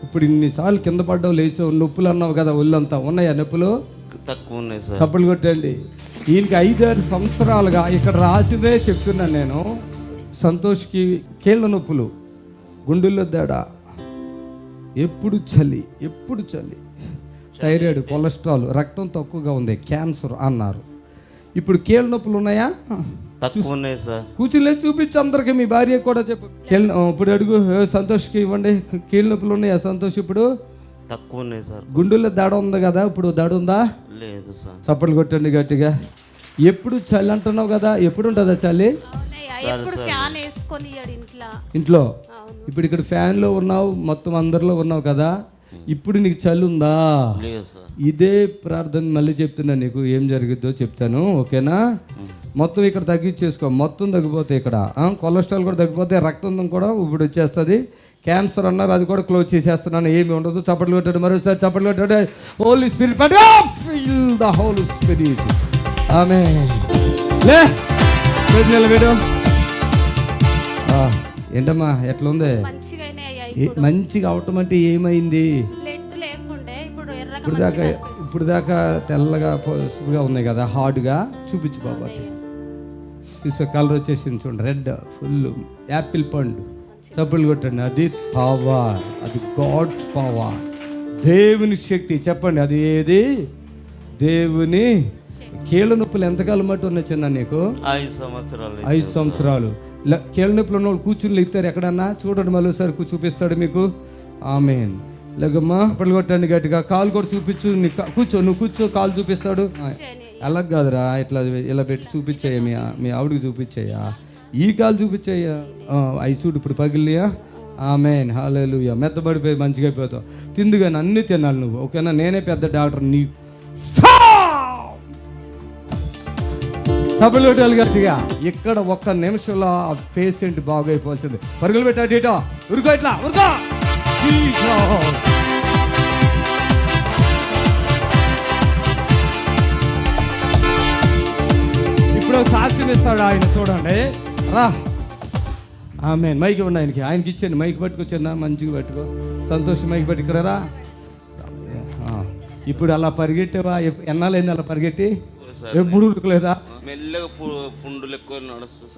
ఇప్పుడు ఇన్నిసార్లు కింద పడ్డావు, లేచావు, నొప్పులు అన్నావు కదా, ఒళ్ళంతా ఉన్నాయా నొప్పులు? తక్కువ ఉన్నాయి సార్. చప్పలు కొట్టండి. ఈయనకి 5-6 సంవత్సరాలుగా ఇక్కడ రాసిందే చెప్తున్నాను నేను. సంతోష్కి కీళ్ళ నొప్పులు, గుండెల్లో దడ, ఎప్పుడు చలి, థైరాయిడ్, కొలెస్ట్రాల్, రక్తం తక్కువగా ఉంది, క్యాన్సర్ అన్నారు. ఇప్పుడు కీళ్ళ నొప్పులు ఉన్నాయా? తక్కువ ఉన్నాయి సార్. కూర్చుని చూపించు అందరికి, మీ భార్య కూడా చెప్పు. ఇప్పుడు అడుగు సంతోష్కి ఇవ్వండి. కీళ్ళ నొప్పులు ఉన్నాయా సంతోష్? ఇప్పుడు తక్కువ ఉన్నాయి సార్. గుండెల్లో దడ ఉంది కదా, ఇప్పుడు దడ ఉందా? లేదు సార్. చప్పట్లు కొట్టండి గట్టిగా. ఎప్పుడు చలి అంటున్నావు కదా, ఎప్పుడు ఉంటుందా చలి? ఇంట్లో. ఇప్పుడు ఇక్కడ ఫ్యాన్లో ఉన్నావు, మొత్తం అందరిలో ఉన్నావు కదా, ఇప్పుడు నీకు చలి ఉందా? లేదు సార్. ఇదే ప్రార్థన మళ్ళీ చెప్తున్నా నీకు, ఏం జరుగుద్దో చెప్తాను, ఓకేనా? మొత్తం ఇక్కడ తగ్గించేసుకో, మొత్తం తగ్గిపోతే ఇక్కడ కొలెస్ట్రాల్ కూడా తగ్గిపోతే, రక్తం కూడా ఇప్పుడు వచ్చేస్తుంది. క్యాన్సర్ అన్నారు, అది కూడా క్లోజ్ చేసేస్తున్నాను, ఏమి ఉండదు. చప్పట్లు కొట్టాడు, మరోసారి చప్పట్లు కొట్టాడు. Holy spirit, feel the Holi spirit. ఆమేన్. లే నిలబెడు. ఏంటమ్మా ఎట్లా ఉంది? మంచిగా అవటం అంటే ఏమైంది? ఇప్పుడు దాకా తెల్లగా పసుపుగా ఉన్నాయి కదా, హార్డ్గా. చూపించు బాబా, చూసే కలర్ వచ్చేసింది చూడండి, రెడ్ ఫుల్ యాపిల్ పండు. చప్పులు కొట్టండి. అది పవర్, అది గాడ్స్ పవర్, దేవుని శక్తి. చెప్పండి, అది ఏది? దేవుని. కీళ్ళ నొప్పులు ఎంతకాలం మట్టు ఉన్నాయి చిన్న నీకు? 5 సంవత్సరాలు. 5 సంవత్సరాలు. కీళ్ళ నొప్పులు ఉన్న వాళ్ళు కూర్చుని లెగుతారు ఎక్కడన్నా? చూడండి, మళ్ళీ ఒకసారి చూపిస్తాడు మీకు. ఆమేన్. లేకమ్మా చప్పట్లు కొట్టండి గట్టిగా. కాలు కూడా చూపించు. కూర్చో, నువ్వు కూర్చో, కాలు చూపిస్తాడు. అలా కాదురా, ఇట్లా ఇలా పెట్టి చూపించాయా, మీ ఆవిడకి చూపించాయా? ఈ కాలు చూపించాయ్యా, అవి చూడు ఇప్పుడు పగిలియా. ఆమేన్. హల్లెలూయా. మెత్తబడిపోయి మంచిగా అయిపోతావు. తిందుగాని అన్నీ తినాలి నువ్వు, ఓకేనా? నేనే పెద్ద డాక్టర్. నీ చప్పట్లు కొట్టాలి గట్టిగా. ఇక్కడ ఒక్క నిమిషంలో ఆ పేషెంట్ బాగైపోవాల్సింది. పరుగులు పెట్టాడు ఇటో, ఉరుకో, ఇట్లా ఉరుకో. ఇప్పుడు సాక్ష్యం ఇస్తాడు ఆయన, చూడండి రా. ఆమేన్. మైక్ ఇవ్వండి ఆయనకి, ఆయనకి ఇచ్చాను. మైక్ పట్టుకొచ్చాను, మంచిగా పట్టుకో. సంతోషం, మైక్ పట్టుకురా. ఇప్పుడు అలా పరిగెట్టావా? ఎన్నాళ్ళైంది అలా పరిగెట్టి? ఎప్పుడు ఉరకలేదా? మెల్లగా పుండులు ఎక్కువ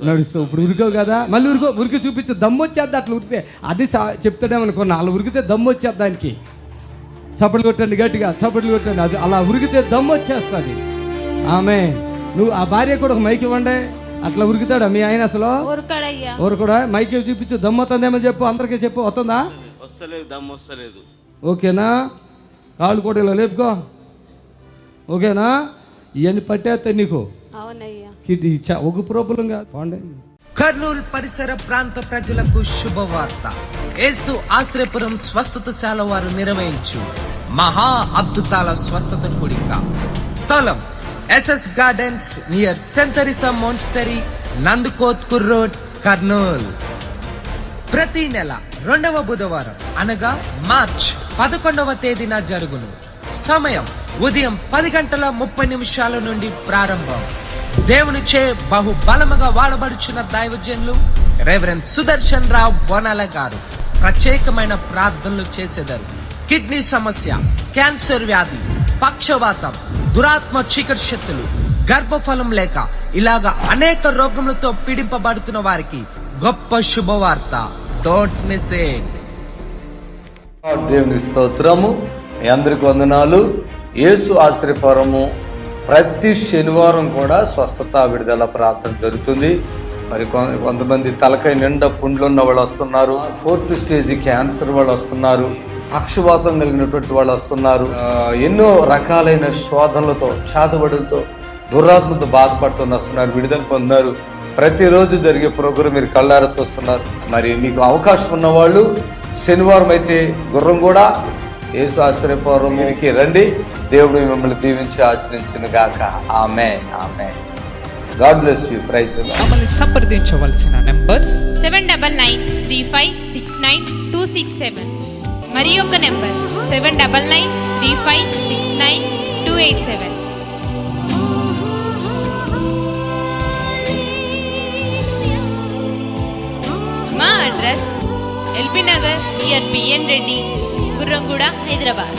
నడుస్తావు. ఇప్పుడు ఉరికావు కదా, మళ్ళీ ఉరికి చూపించు. దమ్ము వచ్చేద్ది అట్లా ఉరికితే. అది చెప్తాడేమనుకున్నా, అలా ఉరికితే దమ్ము వచ్చేద్ది దానికి. చప్పట్లు కొట్టండి గట్టిగా, చప్పట్లు కొట్టండి. అది అలా ఉరికితే దమ్ము వచ్చేస్తుంది. ఆమేన్. నువ్వు ఆ భార్య కూడా ఒక మైక్ ఇవ్వండి. అట్లా ఉరుకుతాడా మీ ఆయన? అసలు ఊరుకోడా? మైక్ చూపించు. దమ్ము వస్తుందేమో చెప్పు, అందరికీ చెప్పు. వస్తుందా? వస్తలేదు, దమ్ము వస్తలేదు. ఓకేనా? కాళ్ళు కూడా ఇలా లేపుకో, ఓకేనా? ఇవన్నీ పట్టేస్తాయి నీకు. ఒక ప్రాబ్లం కాదు. కర్నూలు పరిసర ప్రాంత ప్రజలకు శుభవార్త. యేసు ఆశ్రయపురం స్వస్థతశాల వారు నిర్వహించు మహా అద్భుతాల స్వస్థత కూడిక. స్థలం SS gardens near cent Teresa monastery, Nandikotkur road, Kurnool. ప్రతి నెల 2వ బుధవారం అనగా మార్చ్ 11వ తేదీన జరుగును. సమయం ఉదయం 10:30 నుండి ప్రారంభం. దేవునిచే బహుబలముగా వాడబడుచున్న దైవజనులు రెవరెండ్ సుదర్శన్ రావు బోనాల గారు ప్రత్యేకమైన ప్రార్థనలు చేసేదారు. కిడ్నీ సమస్య, క్యాన్సర్ వ్యాధి, పక్షవాతం, దురాత్మ చీకటి శక్తులు, గర్భఫలం లేక ఇలాగా అనేక రోగములతో పీడింపబడుతున్న వారికి గొప్ప శుభవార్త. Don't miss it. దేవుని స్తోత్రము. మీ అందరికి వందనాలు. యేసు ఆశ్రయపురము ప్రతి శనివారం కూడా స్వస్థత విడుదల ప్రార్థన జరుగుతుంది. మరి కొంతమంది తలకాయ నిండా పుండ్లు ఉన్న వాళ్ళు వస్తున్నారు. 4th స్టేజ్ క్యాన్సర్ వాళ్ళు వస్తున్నారు. పక్షవాతం కలిగినటువంటి వాళ్ళు వస్తున్నారు. ఎన్నో రకాలైన శోధనలతో, చేతబడులతో, దురాత్మతో బాధపడుతూ వస్తున్నారు. విడుదల పొందారు. ప్రతిరోజు జరిగే ప్రోగ్రాం మీరు కళ్ళారా చూస్తున్నారు. మరి మీకు అవకాశం ఉన్న వాళ్ళు శనివారం అయితే గుర్రం కూడా యేసు ఆశ్రయపురంకి రండి. దేవుడు మిమ్మల్ని దీవించి ఆశ్రయించును గాక. ఆమేన్. ఆమేన్. God bless you. Praise the Lord. మమ్మల్ని సంప్రదించవలసిన నంబర్స్ 7993569267 మరి ఒక నంబర్ 7993569287. మా address LB Nagar near BN Reddy, Gurramguda, Hyderabad.